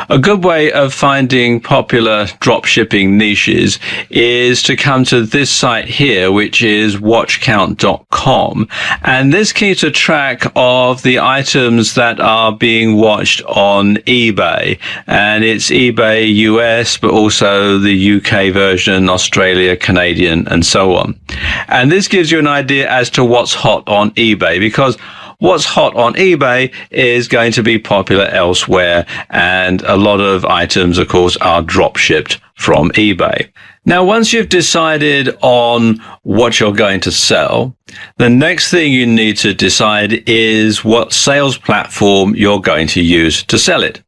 A good way of finding popular dropshipping niches is to come to this site here, which is watchcount.com. And this keeps a track of the items that are being watched on eBay. And it's eBay US, but also the UK version, Australia, Canadian, and so on. And this gives you an idea as to what's hot on eBay, because what's hot on eBay is going to be popular elsewhere, and a lot of items, of course, are drop shipped from eBay. Now, once you've decided on what you're going to sell, the next thing you need to decide is what sales platform you're going to use to sell it.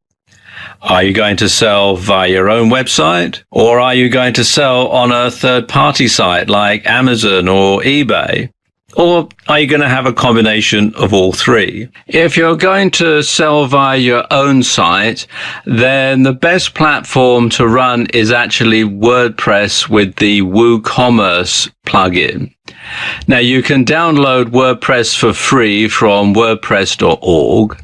Are you going to sell via your own website, or are you going to sell on a third-party site like Amazon or eBay? Or are you going to have a combination of all three? If you're going to sell via your own site, then the best platform to run is actually WordPress with the WooCommerce plugin. Now, you can download WordPress for free from wordpress.org.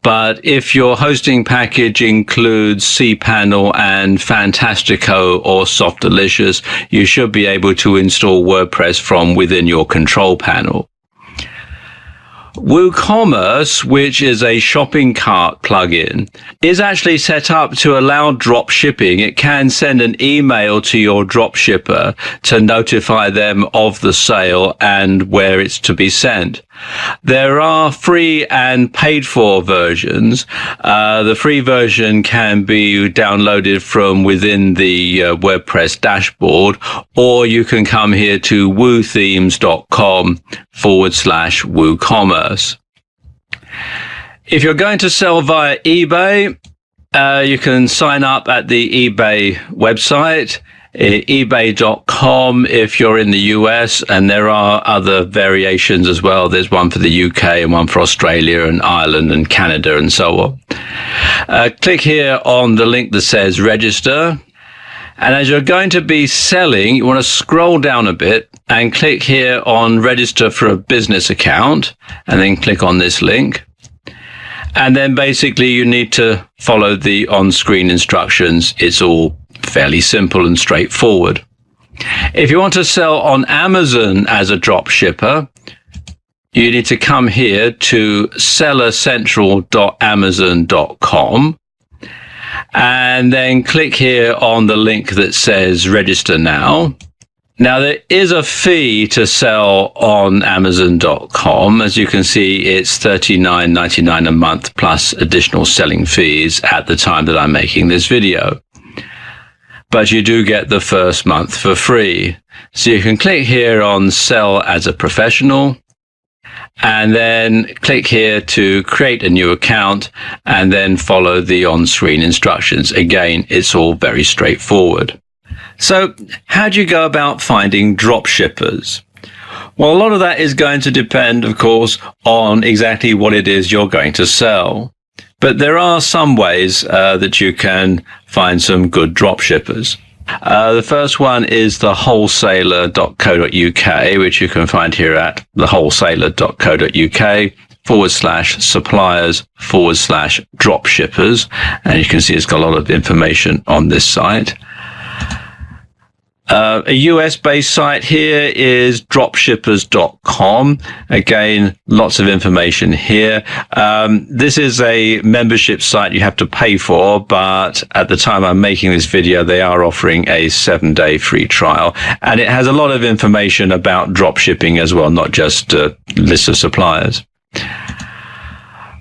But if your hosting package includes cPanel and Fantastico or Softalicious, you should be able to install WordPress from within your control panel. WooCommerce, which is a shopping cart plugin, is actually set up to allow drop shipping. It can send an email to your drop shipper to notify them of the sale and where it's to be sent. There are free and paid for versions. The free version can be downloaded from within the WordPress dashboard, or you can come here to woothemes.com/WooCommerce. If you're going to sell via eBay, you can sign up at the eBay website, ebay.com if you're in the US, and there are other variations as well. There's one for the UK and one for Australia and Ireland and Canada and so on. Click here on the link that says register. And as you're going to be selling, you want to scroll down a bit and click here on register for a business account, and then click on this link. And then basically you need to follow the on-screen instructions. It's all fairly simple and straightforward. If you want to sell on Amazon as a drop shipper, you need to come here to sellercentral.amazon.com and then click here on the link that says register now. Now, there is a fee to sell on Amazon.com. As you can see, it's $39.99 a month plus additional selling fees at the time that I'm making this video. But you do get the first month for free. So you can click here on Sell as a Professional, and then click here to create a new account, and then follow the on-screen instructions. Again, it's all very straightforward. So how do you go about finding drop shippers? Well, a lot of that is going to depend, of course, on exactly what it is you're going to sell. But there are some ways that you can find some good drop shippers. The first one is the wholesaler.co.uk, which you can find here at thewholesaler.co.uk/suppliers/drop shippers. And you can see it's got a lot of information on this site. A US-based site here is dropshippers.com. Again, lots of information here. This is a membership site you have to pay for, but at the time I'm making this video, they are offering a 7-day free trial. And it has a lot of information about dropshipping as well, not just a list of suppliers.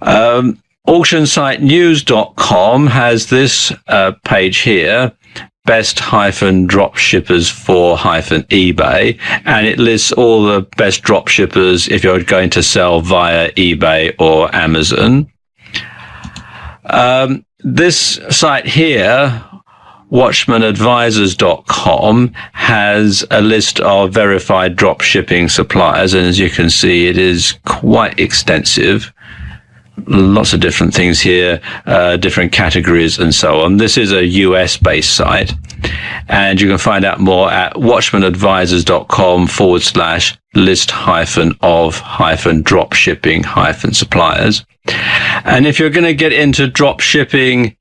Auctionsitenews.com has this page here, best-drop shippers for eBay, and it lists all the best drop shippers if you're going to sell via eBay or Amazon. This site here, watchmanadvisors.com, has a list of verified drop shipping suppliers, and as you can see, it is quite extensive. Lots of different things here, different categories and so on. This is a US-based site, and you can find out more at watchmanadvisors.com/list-of-drop shipping-suppliers. And if you're going to get into drop shipping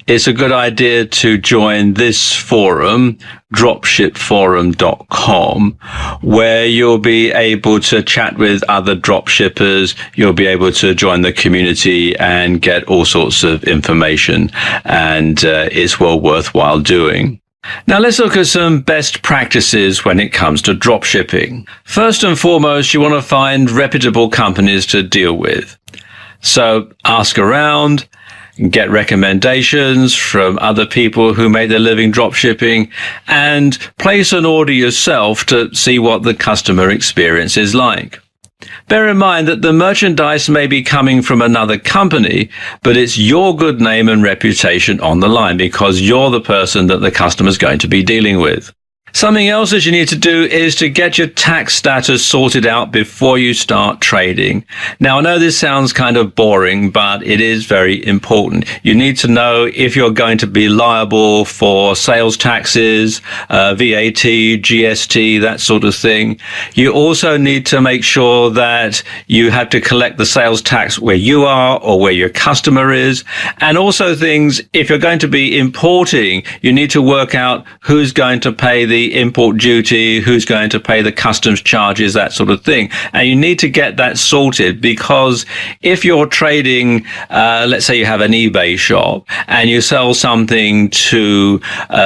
it's a good idea to join this forum, dropshipforum.com, where you'll be able to chat with other dropshippers. You'll be able to join the community and get all sorts of information, and it's well worthwhile doing. Now let's look at some best practices when it comes to dropshipping. First and foremost, you want to find reputable companies to deal with. So ask around, get recommendations from other people who make their living dropshipping, and place an order yourself to see what the customer experience is like. Bear in mind that the merchandise may be coming from another company, but it's your good name and reputation on the line because you're the person that the customer's going to be dealing with. Something else that you need to do is to get your tax status sorted out before you start trading. Now, I know this sounds kind of boring, but it is very important. You need to know if you're going to be liable for sales taxes, VAT, GST, that sort of thing. You also need to make sure that you have to collect the sales tax where you are or where your customer is. And also things, if you're going to be importing, you need to work out who's going to pay the import duty, who's going to pay the customs charges, that sort of thing. And you need to get that sorted, because if you're trading, let's say you have an eBay shop and you sell something to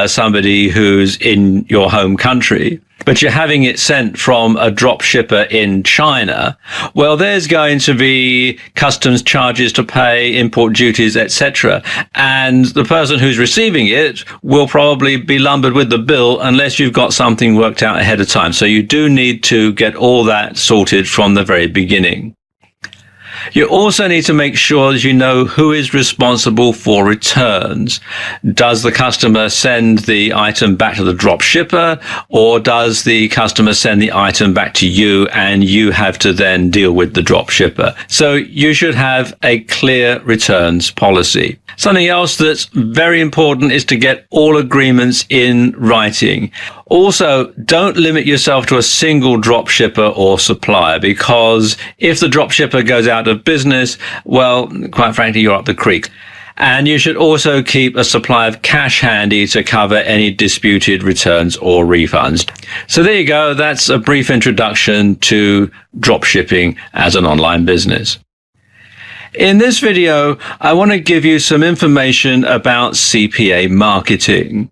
somebody who's in your home country, but you're having it sent from a drop shipper in China, well, there's going to be customs charges to pay, import duties, etc. And the person who's receiving it will probably be lumbered with the bill unless you've got something worked out ahead of time. So you do need to get all that sorted from the very beginning. You also need to make sure that you know who is responsible for returns. Does the customer send the item back to the drop shipper, or does the customer send the item back to you and you have to then deal with the drop shipper? So you should have a clear returns policy. Something else that's very important is to get all agreements in writing. Also, don't limit yourself to a single drop shipper or supplier, because if the drop shipper goes out of business, well, quite frankly, you're up the creek. And you should also keep a supply of cash handy to cover any disputed returns or refunds. So there you go. That's a brief introduction to drop shipping as an online business. In this video, I want to give you some information about CPA marketing.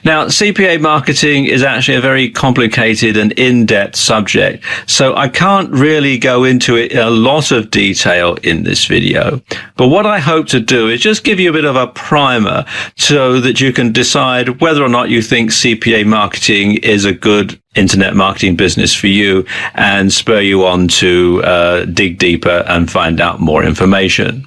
Now, CPA marketing is actually a very complicated and in-depth subject, so I can't really go into it in a lot of detail in this video. But what I hope to do is just give you a bit of a primer so that you can decide whether or not you think CPA marketing is a good internet marketing business for you, and spur you on to dig deeper and find out more information.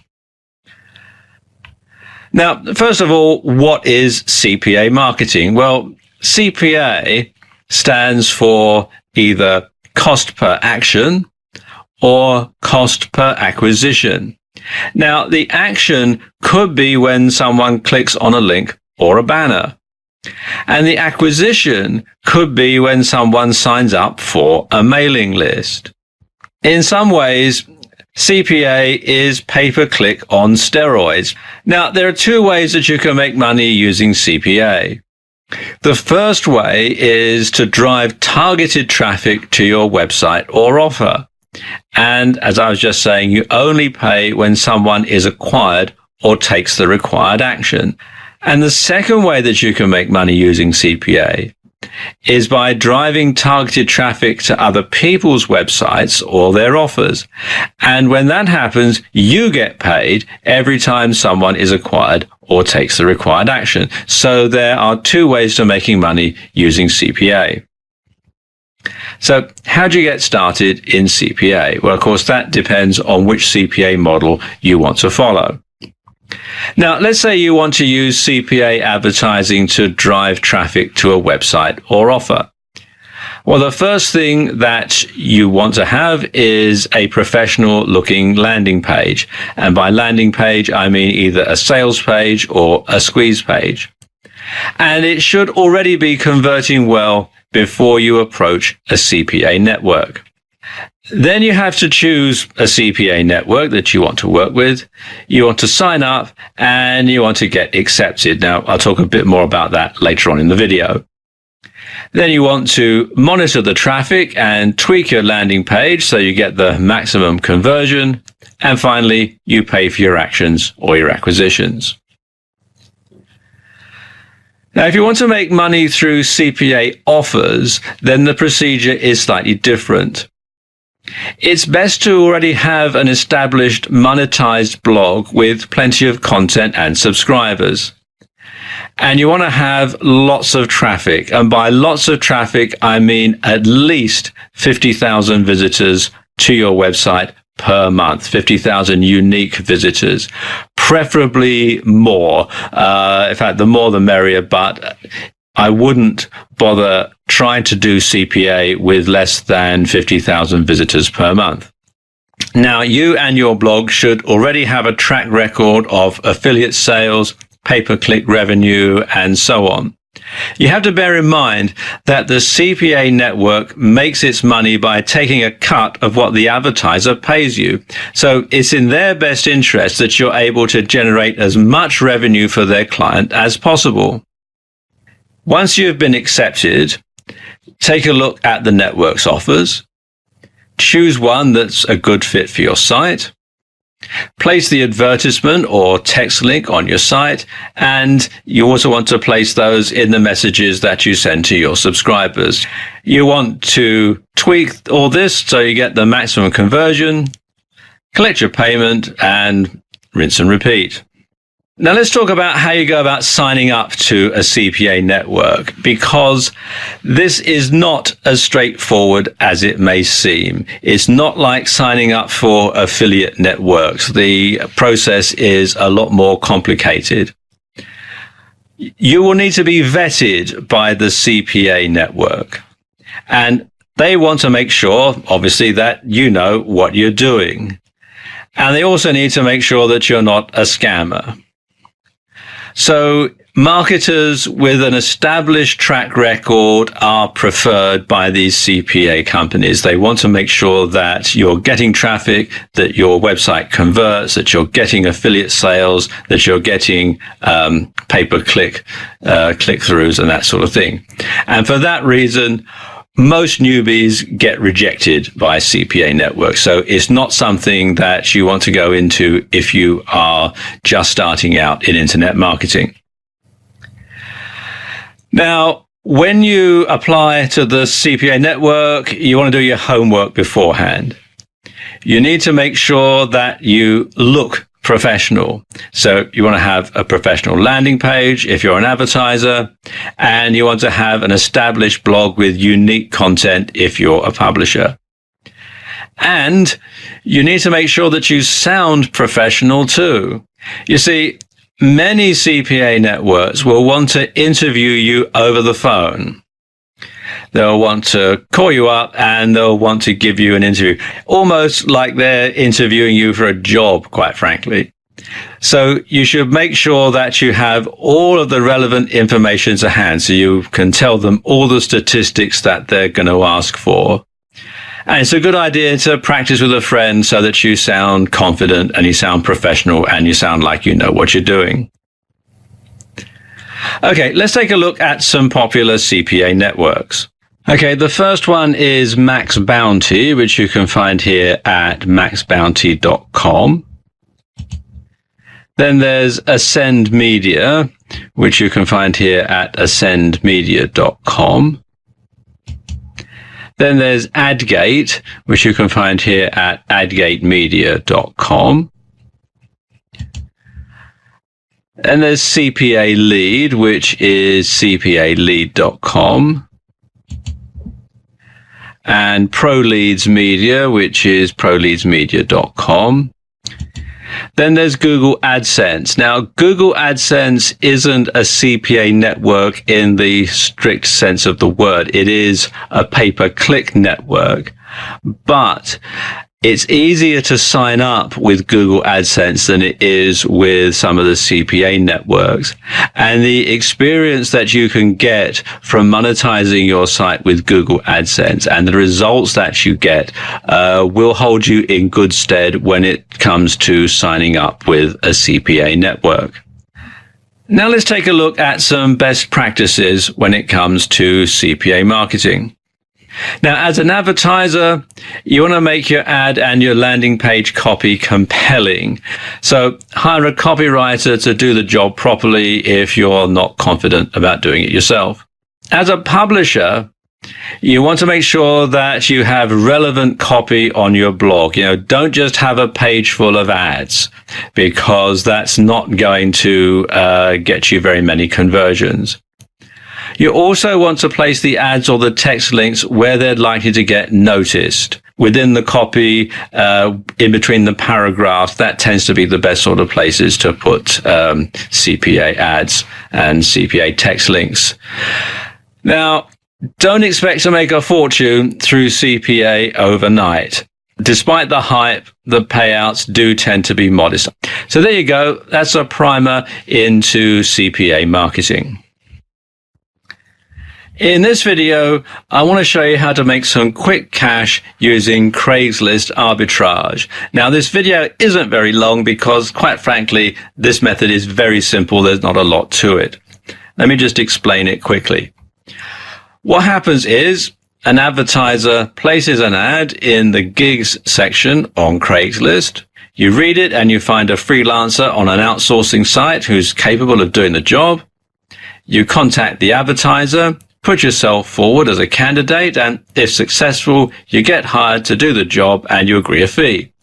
Now, first of all, what is CPA marketing? Well, CPA stands for either cost per action or cost per acquisition. Now, the action could be when someone clicks on a link or a banner. And the acquisition could be when someone signs up for a mailing list. In some ways, CPA is pay-per-click on steroids. Now, there are two ways that you can make money using CPA. The first way is to drive targeted traffic to your website or offer. And as I was just saying, you only pay when someone is acquired or takes the required action. And the second way that you can make money using CPA is by driving targeted traffic to other people's websites or their offers. And when that happens, you get paid every time someone is acquired or takes the required action. So there are two ways to making money using CPA. So how do you get started in CPA? Well, of course, that depends on which CPA model you want to follow. Now, let's say you want to use CPA advertising to drive traffic to a website or offer. Well, the first thing that you want to have is a professional looking landing page. And by landing page, I mean either a sales page or a squeeze page. And it should already be converting well before you approach a CPA network. Then you have to choose a CPA network that you want to work with. You want to sign up and you want to get accepted. Now, I'll talk a bit more about that later on in the video. Then you want to monitor the traffic and tweak your landing page so you get the maximum conversion. And finally, you pay for your actions or your acquisitions. Now, if you want to make money through CPA offers, then the procedure is slightly different. It's best to already have an established monetized blog with plenty of content and subscribers. And you want to have lots of traffic. And by lots of traffic, I mean at least 50,000 visitors to your website per month, 50,000 unique visitors, preferably more. In fact, the more the merrier, but I wouldn't bother trying to do CPA with less than 50,000 visitors per month. Now, you and your blog should already have a track record of affiliate sales, pay-per-click revenue, and so on. You have to bear in mind that the CPA network makes its money by taking a cut of what the advertiser pays you. So it's in their best interest that you're able to generate as much revenue for their client as possible. Once you've been accepted, take a look at the network's offers. Choose one that's a good fit for your site. Place the advertisement or text link on your site, and you also want to place those in the messages that you send to your subscribers. You want to tweak all this so you get the maximum conversion, collect your payment, and rinse and repeat. Now let's talk about how you go about signing up to a CPA network, because this is not as straightforward as it may seem. It's not like signing up for affiliate networks. The process is a lot more complicated. You will need to be vetted by the CPA network, and they want to make sure, obviously, that you know what you're doing. And they also need to make sure that you're not a scammer. So marketers with an established track record are preferred by these CPA companies. They want to make sure that you're getting traffic, that your website converts, that you're getting affiliate sales, that you're getting pay-per-click click-throughs and that sort of thing. And for that reason, most newbies get rejected by CPA networks. So it's not something that you want to go into if you are just starting out in internet marketing. Now, when you apply to the CPA network, you want to do your homework beforehand. You need to make sure that you look professional. So you want to have a professional landing page if you're an advertiser, and you want to have an established blog with unique content if you're a publisher. And you need to make sure that you sound professional too. You see, many CPA networks will want to interview you over the phone. They'll want to call you up and they'll want to give you an interview, almost like they're interviewing you for a job, quite frankly. So you should make sure that you have all of the relevant information to hand so you can tell them all the statistics that they're going to ask for. And it's a good idea to practice with a friend so that you sound confident and you sound professional and you sound like you know what you're doing. Okay, let's take a look at some popular CPA networks. Okay, the first one is Max Bounty, which you can find here at maxbounty.com. Then there's Ascend Media, which you can find here at ascendmedia.com. Then there's AdGate, which you can find here at adgatemedia.com. And there's CPA Lead, which is cpalead.com. And ProLeads Media, which is proleadsmedia.com. Then there's Google AdSense. Now, Google AdSense isn't a CPA network in the strict sense of the word. It is a pay-per-click network. But It's easier to sign up with Google AdSense than it is with some of the CPA networks. And the experience that you can get from monetizing your site with Google AdSense and the results that you get will hold you in good stead when it comes to signing up with a CPA network. Now let's take a look at some best practices when it comes to CPA marketing. Now, as an advertiser, you want to make your ad and your landing page copy compelling. So hire a copywriter to do the job properly if you're not confident about doing it yourself. As a publisher, you want to make sure that you have relevant copy on your blog. Don't just have a page full of ads, because that's not going to get you very many conversions. You also want to place the ads or the text links where they're likely to get noticed. Within the copy, in between the paragraphs, that tends to be the best sort of places to put CPA ads and CPA text links. Now, don't expect to make a fortune through CPA overnight. Despite the hype, the payouts do tend to be modest. So there you go. That's a primer into CPA marketing. In this video, I want to show you how to make some quick cash using Craigslist arbitrage. Now, this video isn't very long because, quite frankly, this method is very simple. There's not a lot to it. Let me just explain it quickly. What happens is an advertiser places an ad in the gigs section on Craigslist. You read it and you find a freelancer on an outsourcing site who's capable of doing the job. You contact the advertiser, put yourself forward as a candidate, and if successful, you get hired to do the job and you agree a fee.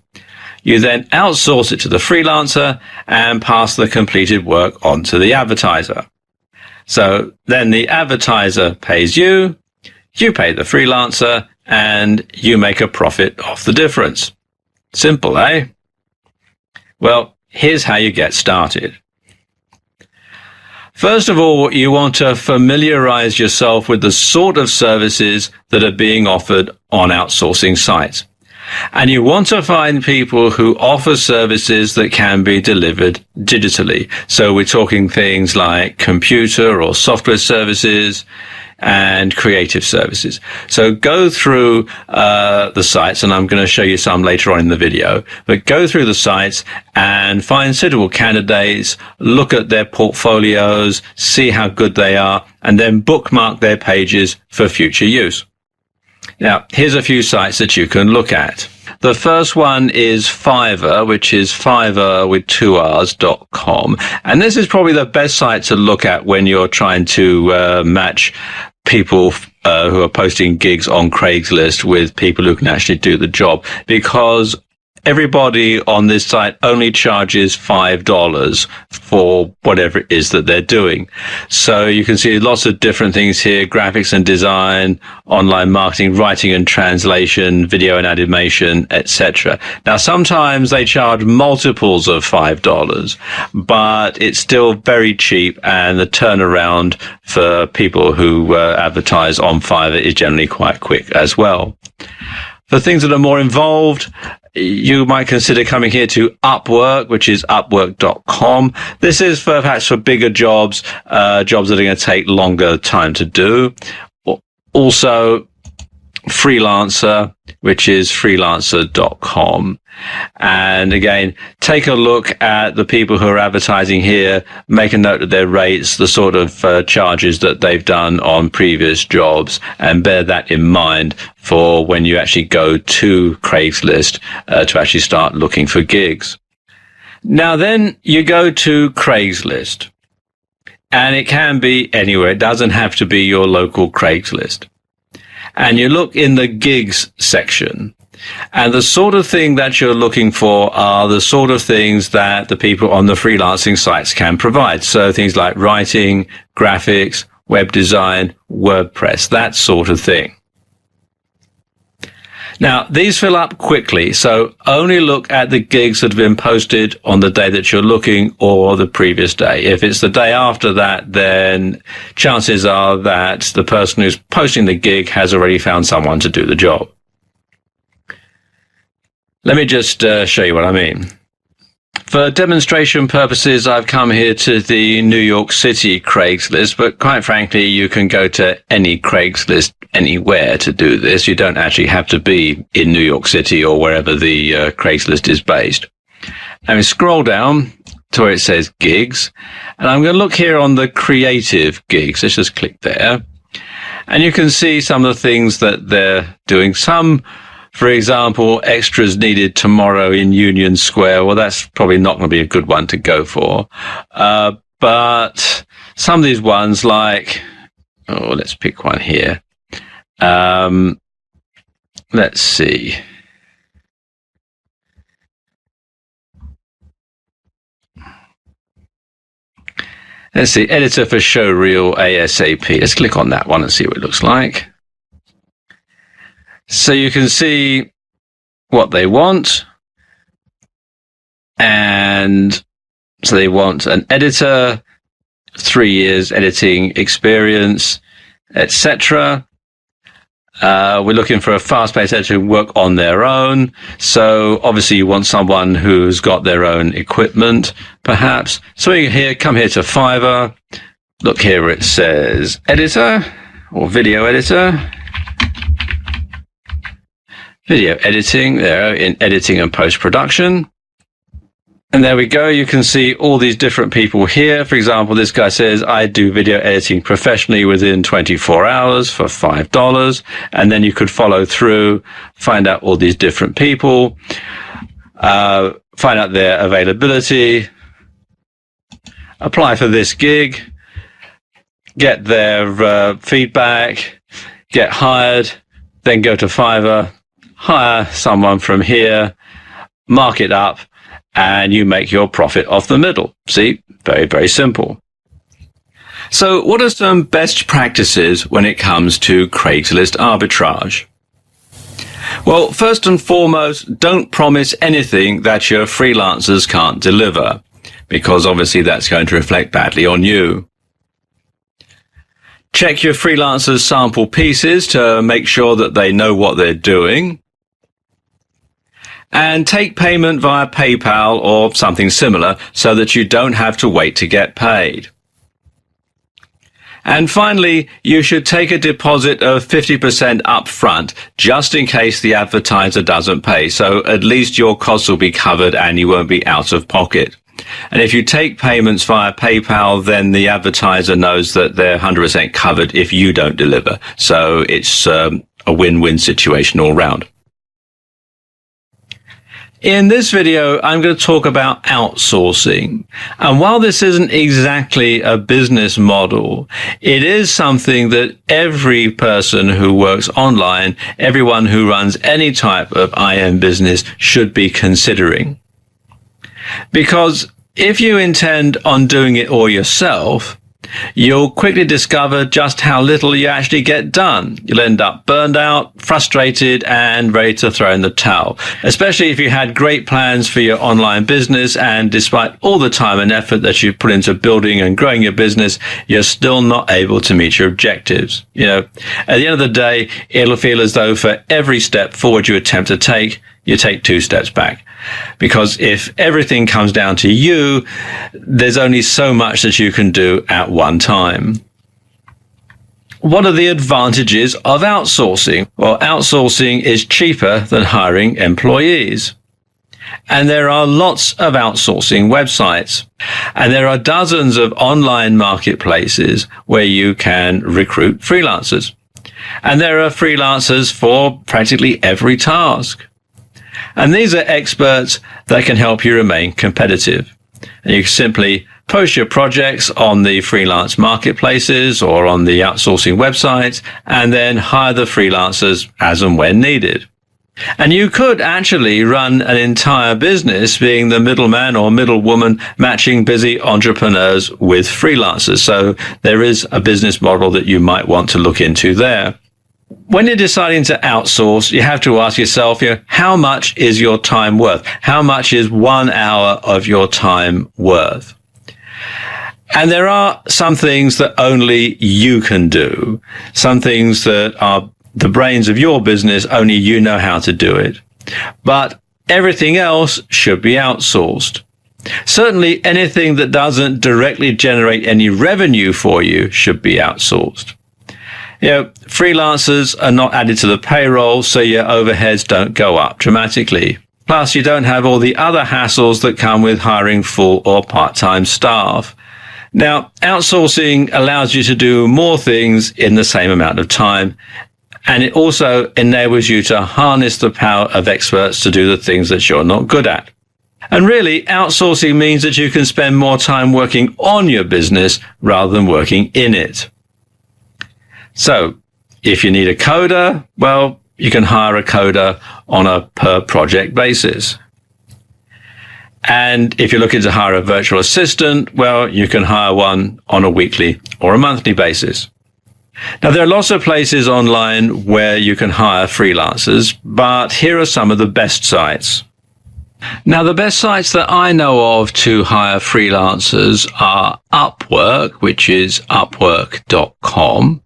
You then outsource it to the freelancer and pass the completed work on to the advertiser. So then the advertiser pays you, you pay the freelancer, and you make a profit off the difference. Simple, eh? Well, here's how you get started. First of all, you want to familiarize yourself with the sort of services that are being offered on outsourcing sites. And you want to find people who offer services that can be delivered digitally. So we're talking things like computer or software services and creative services. So go through the sites, and I'm going to show you some later on in the video, but go through the sites and find suitable candidates, look at their portfolios, see how good they are, and then bookmark their pages for future use. Now, here's a few sites that you can look at. The first one is Fiverr, which is Fiverr with 2Rs.com. And this is probably the best site to look at when you're trying to match people who are posting gigs on Craigslist with people who can actually do the job, because everybody on this site only charges $5 for whatever it is that they're doing. So you can see lots of different things here: graphics and design, online marketing, writing and translation, video and animation, etc. Now, sometimes they charge multiples of $5, but it's still very cheap, and the turnaround for people who advertise on Fiverr is generally quite quick as well. For things that are more involved, you might consider coming here to Upwork, which is Upwork.com. This is perhaps for bigger jobs, jobs that are going to take longer time to do. Also, Freelancer, which is Freelancer.com. And again, take a look at the people who are advertising here, make a note of their rates, the sort of charges that they've done on previous jobs, and bear that in mind for when you actually go to Craigslist to actually start looking for gigs. Now then, you go to Craigslist, and it can be anywhere. It doesn't have to be your local Craigslist. And you look in the gigs section, and the sort of thing that you're looking for are the sort of things that the people on the freelancing sites can provide. So things like writing, graphics, web design, WordPress, that sort of thing. Now, these fill up quickly, so only look at the gigs that have been posted on the day that you're looking or the previous day. If it's the day after that, then chances are that the person who's posting the gig has already found someone to do the job. Let me just show you what I mean. For demonstration purposes, I've come here to the New York City Craigslist, but quite frankly, you can go to any Craigslist anywhere to do this. You don't actually have to be in New York City or wherever the Craigslist is based. And we scroll down to where it says gigs, and I'm going to look here on the creative gigs. Let's just click there. And you can see some of the things that they're doing. Some, for example, extras needed tomorrow in Union Square. Well, that's probably not going to be a good one to go for. But some of these ones like, let's pick one here. Let's see. Let's see, editor for showreel ASAP. Let's click on that one and see what it looks like. So you can see what they want. And so they want an editor, 3 years editing experience, etc. We're looking for a fast-paced editor to work on their own. So obviously you want someone who's got their own equipment, perhaps. So here, come here to Fiverr. Look here where it says editor or video editor. Video editing, there in editing and post-production. And there we go. You can see all these different people here. For example, this guy says, I do video editing professionally within 24 hours for $5. And then you could follow through, find out all these different people, find out their availability, apply for this gig, get their feedback, get hired, then go to Fiverr, hire someone from here, mark it up, and you make your profit off the middle. See, very, very simple. So what are some best practices when it comes to Craigslist arbitrage? Well, first and foremost, don't promise anything that your freelancers can't deliver, because obviously that's going to reflect badly on you. Check your freelancers' sample pieces to make sure that they know what they're doing. And take payment via PayPal or something similar so that you don't have to wait to get paid. And finally, you should take a deposit of 50% up front, just in case the advertiser doesn't pay. So at least your costs will be covered and you won't be out of pocket. And if you take payments via PayPal, then the advertiser knows that they're 100% covered if you don't deliver. So it's a win-win situation all round. In this video, I'm going to talk about outsourcing. And while this isn't exactly a business model, it is something that every person who works online, everyone who runs any type of IM business should be considering. Because if you intend on doing it all yourself, you'll quickly discover just how little you actually get done. You'll end up burned out, frustrated, and ready to throw in the towel, especially if you had great plans for your online business and despite all the time and effort that you've put into building and growing your business, you're still not able to meet your objectives. You know, at the end of the day, it'll feel as though for every step forward you attempt to take, you take 2 steps back. Because if everything comes down to you, there's only so much that you can do at one time. What are the advantages of outsourcing? Well, outsourcing is cheaper than hiring employees. And there are lots of outsourcing websites. And there are dozens of online marketplaces where you can recruit freelancers. And there are freelancers for practically every task. And these are experts that can help you remain competitive. And you can simply post your projects on the freelance marketplaces or on the outsourcing websites and then hire the freelancers as and when needed. And you could actually run an entire business being the middleman or middlewoman matching busy entrepreneurs with freelancers. So there is a business model that you might want to look into there. When you're deciding to outsource, you have to ask yourself, how much is your time worth? How much is 1 hour of your time worth? And there are some things that only you can do. Some things that are the brains of your business, only you know how to do it. But Everything else should be outsourced. Certainly anything that doesn't directly generate any revenue for you should be outsourced. Freelancers are not added to the payroll, so your overheads don't go up dramatically. Plus, you don't have all the other hassles that come with hiring full or part-time staff. Now, outsourcing allows you to do more things in the same amount of time, and it also enables you to harness the power of experts to do the things that you're not good at. And really, outsourcing means that you can spend more time working on your business rather than working in it. So, if you need a coder, well, you can hire a coder on a per project basis. And if you're looking to hire a virtual assistant, well, you can hire one on a weekly or a monthly basis. Now, there are lots of places online where you can hire freelancers, but here are some of the best sites. Now, the best sites that I know of to hire freelancers are Upwork, which is upwork.com,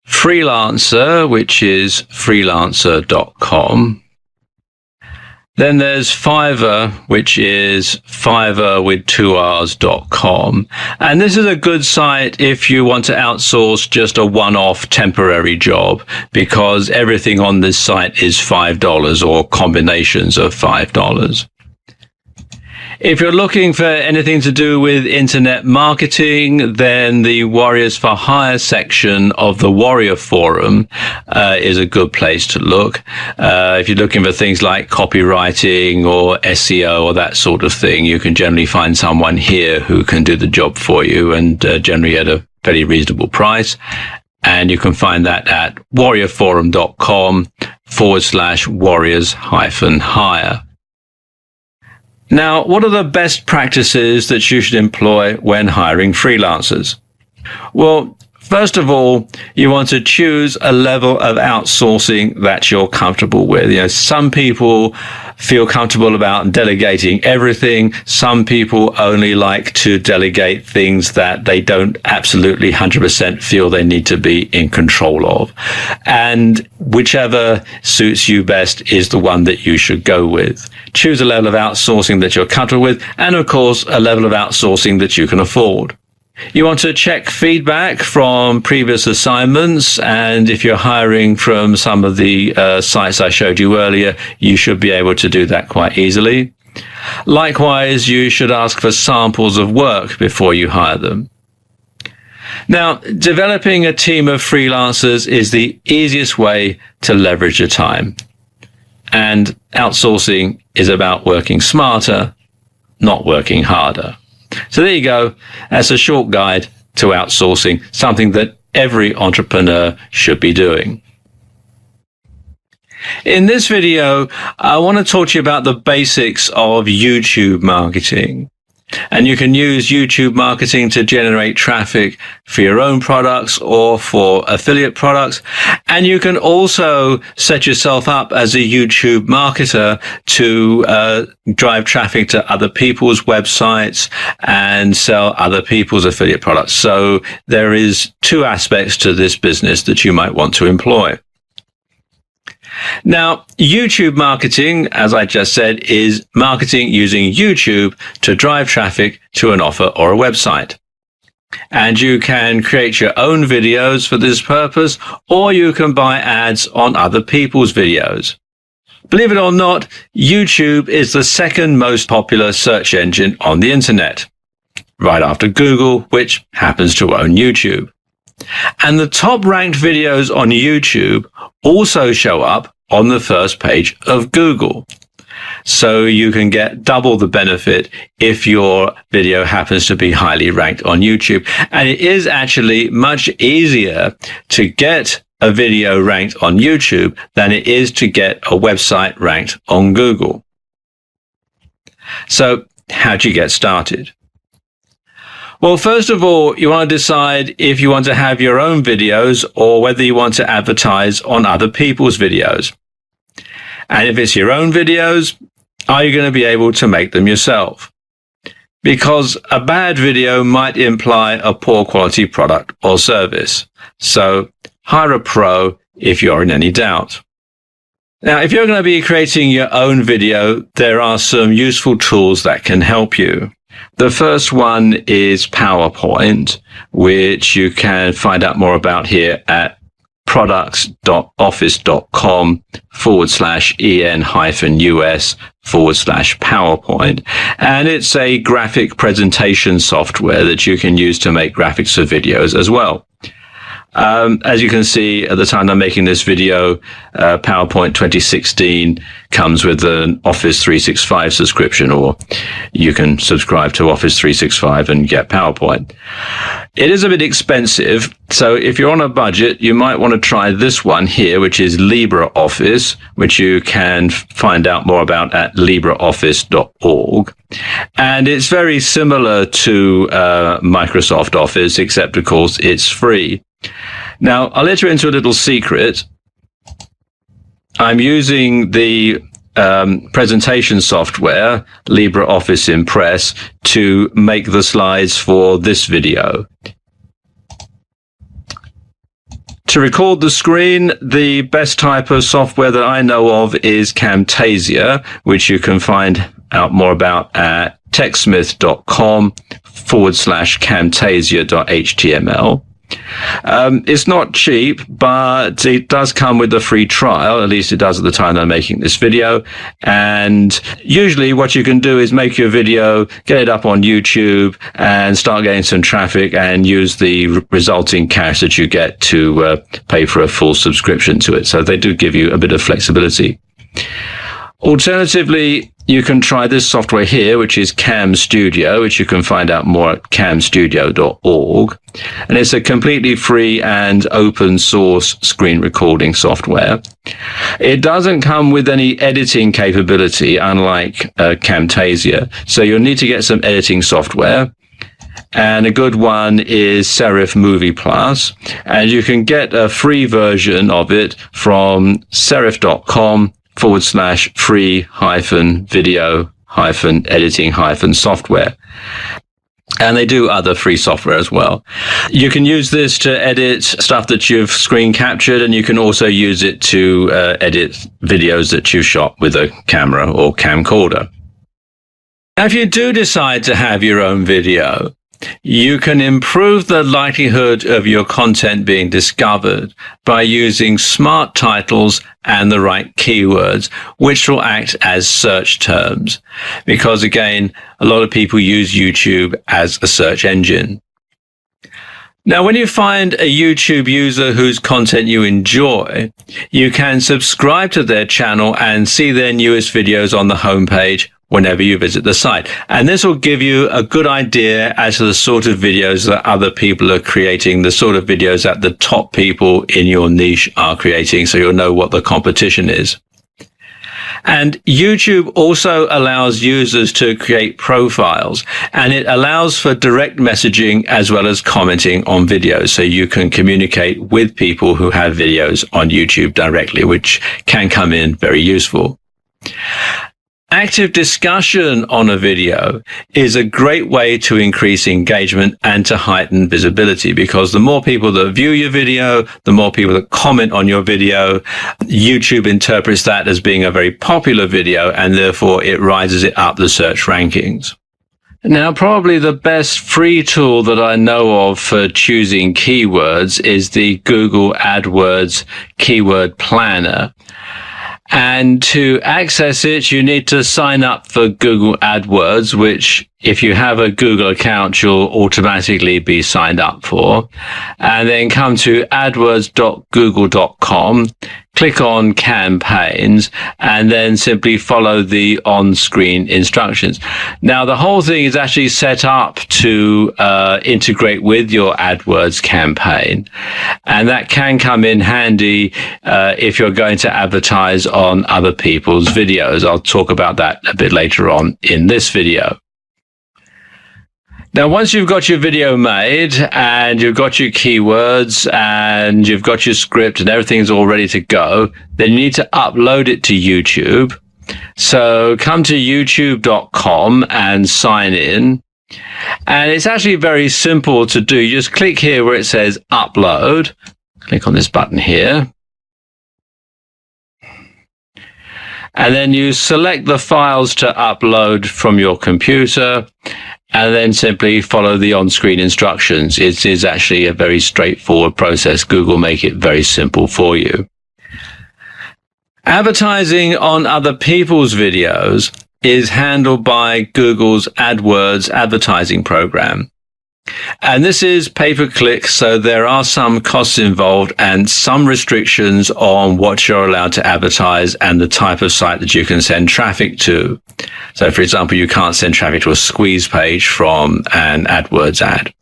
Freelancer, which is freelancer.com. Then there's Fiverr, which is fiverr.com. And this is a good site if you want to outsource just a one-off temporary job, because everything on this site is $5 or combinations of $5. If you're looking for anything to do with internet marketing, then the Warriors for Hire section of the Warrior Forum is a good place to look. If you're looking for things like copywriting or SEO or that sort of thing, you can generally find someone here who can do the job for you, and generally at a very reasonable price. And you can find that at warriorforum.com/warriors-hire. Now, what are the best practices that you should employ when hiring freelancers? Well, first of all, you want to choose a level of outsourcing that you're comfortable with. Some people feel comfortable about delegating everything. Some people only like to delegate things that they don't absolutely 100% feel they need to be in control of. And whichever suits you best is the one that you should go with. Choose a level of outsourcing that you're comfortable with, and of course, a level of outsourcing that you can afford. You want to check feedback from previous assignments, and if you're hiring from some of the sites I showed you earlier, you should be able to do that quite easily. Likewise, you should ask for samples of work before you hire them. Now, developing a team of freelancers is the easiest way to leverage your time. And outsourcing is about working smarter, not working harder. So there you go. That's a short guide to outsourcing, something that every entrepreneur should be doing. In this video, I want to talk to you about the basics of YouTube marketing. And you can use YouTube marketing to generate traffic for your own products or for affiliate products. And you can also set yourself up as a YouTube marketer to drive traffic to other people's websites and sell other people's affiliate products. So there is two aspects to this business that you might want to employ. Now, YouTube marketing, as I just said, is marketing using YouTube to drive traffic to an offer or a website. And you can create your own videos for this purpose, or you can buy ads on other people's videos. Believe it or not, YouTube is the second most popular search engine on the internet, right after Google, which happens to own YouTube. And the top ranked videos on YouTube also show up on the first page of Google. So you can get double the benefit if your video happens to be highly ranked on YouTube. And it is actually much easier to get a video ranked on YouTube than it is to get a website ranked on Google. So how do you get started? Well, first of all, you want to decide if you want to have your own videos or whether you want to advertise on other people's videos. And if it's your own videos, are you going to be able to make them yourself? Because a bad video might imply a poor quality product or service. So hire a pro if you're in any doubt. Now, if you're going to be creating your own video, there are some useful tools that can help you. The first one is PowerPoint, which you can find out more about here at products.office.com/en-us/PowerPoint. And it's a graphic presentation software that you can use to make graphics for videos as well. As you can see, at the time I'm making this video, PowerPoint 2016 comes with an Office 365 subscription, or you can subscribe to Office 365 and get PowerPoint. It is a bit expensive, so if you're on a budget, you might want to try this one here, which is LibreOffice, which you can find out more about at libreoffice.org. And it's very similar to Microsoft Office, except, of course, it's free. Now, I'll let you into a little secret. I'm using the presentation software, LibreOffice Impress, to make the slides for this video. To record the screen, the best type of software that I know of is Camtasia, which you can find out more about at techsmith.com/camtasia.html. It's not cheap, but it does come with a free trial. At least it does at the time I'm making this video. And usually what you can do is make your video, get it up on YouTube, and start getting some traffic, and use the resulting cash that you get to pay for a full subscription to it. So they do give you a bit of flexibility. Alternatively, you can try this software here, which is Cam Studio, which you can find out more at camstudio.org. And it's a completely free and open source screen recording software. It doesn't come with any editing capability, unlike Camtasia. So you'll need to get some editing software. And a good one is Serif Movie Plus. And you can get a free version of it from serif.com/free-video-editing-software. And they do other free software as well. You can use this to edit stuff that you've screen captured, and you can also use it to edit videos that you've shot with a camera or camcorder. Now, if you do decide to have your own video, you can improve the likelihood of your content being discovered by using smart titles and the right keywords, which will act as search terms. Because again, a lot of people use YouTube as a search engine. Now, when you find a YouTube user whose content you enjoy, you can subscribe to their channel and see their newest videos on the homepage whenever you visit the site. And this will give you a good idea as to the sort of videos that other people are creating, the sort of videos that the top people in your niche are creating, so you'll know what the competition is. And YouTube also allows users to create profiles, and it allows for direct messaging as well as commenting on videos. So you can communicate with people who have videos on YouTube directly, which can come in very useful. Active discussion on a video is a great way to increase engagement and to heighten visibility, because the more people that view your video, the more people that comment on your video, YouTube interprets that as being a very popular video, and therefore it rises it up the search rankings. Now, probably the best free tool that I know of for choosing keywords is the Google AdWords Keyword Planner. And to access it, you need to sign up for Google AdWords, which if you have a Google account, you'll automatically be signed up for. And then come to adwords.google.com, click on campaigns, and then simply follow the on-screen instructions. Now, the whole thing is actually set up to integrate with your AdWords campaign. And that can come in handy if you're going to advertise on other people's videos. I'll talk about that a bit later on in this video. Now, once you've got your video made and you've got your keywords and you've got your script and everything's all ready to go, then you need to upload it to YouTube. So come to youtube.com and sign in. And it's actually very simple to do. You just click here where it says upload. Click on this button here. and then you select the files to upload from your computer, and then simply follow the on-screen instructions. It is actually a very straightforward process. Google make it very simple for you. Advertising on other people's videos is handled by Google's AdWords advertising program. And this is pay-per-click, so there are some costs involved and some restrictions on what you're allowed to advertise and the type of site that you can send traffic to. So, for example, you can't send traffic to a squeeze page from an AdWords ad.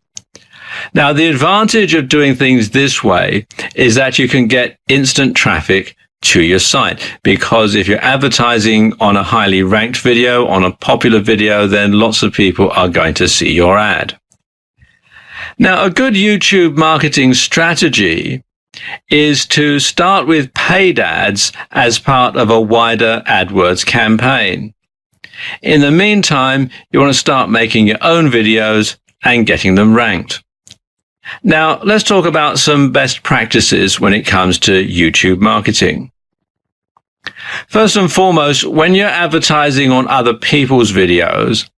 Now, the advantage of doing things this way is that you can get instant traffic to your site, because if you're advertising on a highly ranked video, on a popular video, then lots of people are going to see your ad. Now, a good YouTube marketing strategy is to start with paid ads as part of a wider AdWords campaign. In the meantime, you want to start making your own videos and getting them ranked. Now, let's talk about some best practices when it comes to YouTube marketing. First and foremost, when you're advertising on other people's videos,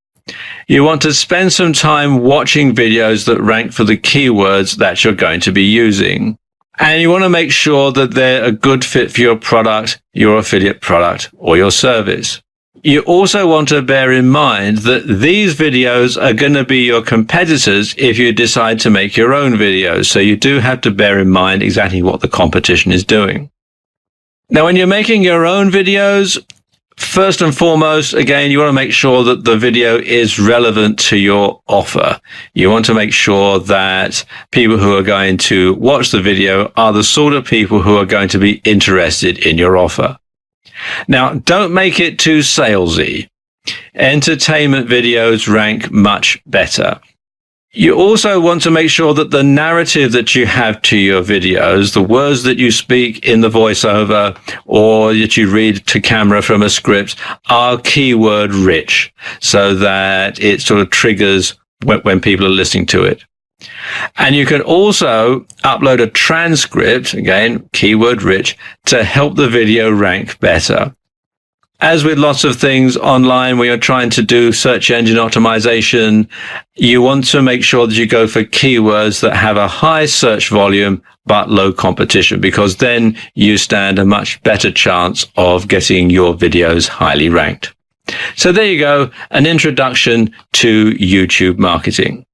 you want to spend some time watching videos that rank for the keywords that you're going to be using. And you want to make sure that they're a good fit for your product, your affiliate product, or your service. You also want to bear in mind that these videos are going to be your competitors if you decide to make your own videos. So you do have to bear in mind exactly what the competition is doing. Now, when you're making your own videos, first and foremost, again, you want to make sure that the video is relevant to your offer. You want to make sure that people who are going to watch the video are the sort of people who are going to be interested in your offer. Now, don't make it too salesy. Entertainment videos rank much better. You also want to make sure that the narrative that you have to your videos, the words that you speak in the voiceover or that you read to camera from a script, are keyword rich, so that it sort of triggers when people are listening to it. And you can also upload a transcript, again, keyword rich, to help the video rank better. As with lots of things online, when you're trying to do search engine optimization, you want to make sure that you go for keywords that have a high search volume but low competition, because then you stand a much better chance of getting your videos highly ranked. So there you go, an introduction to YouTube marketing.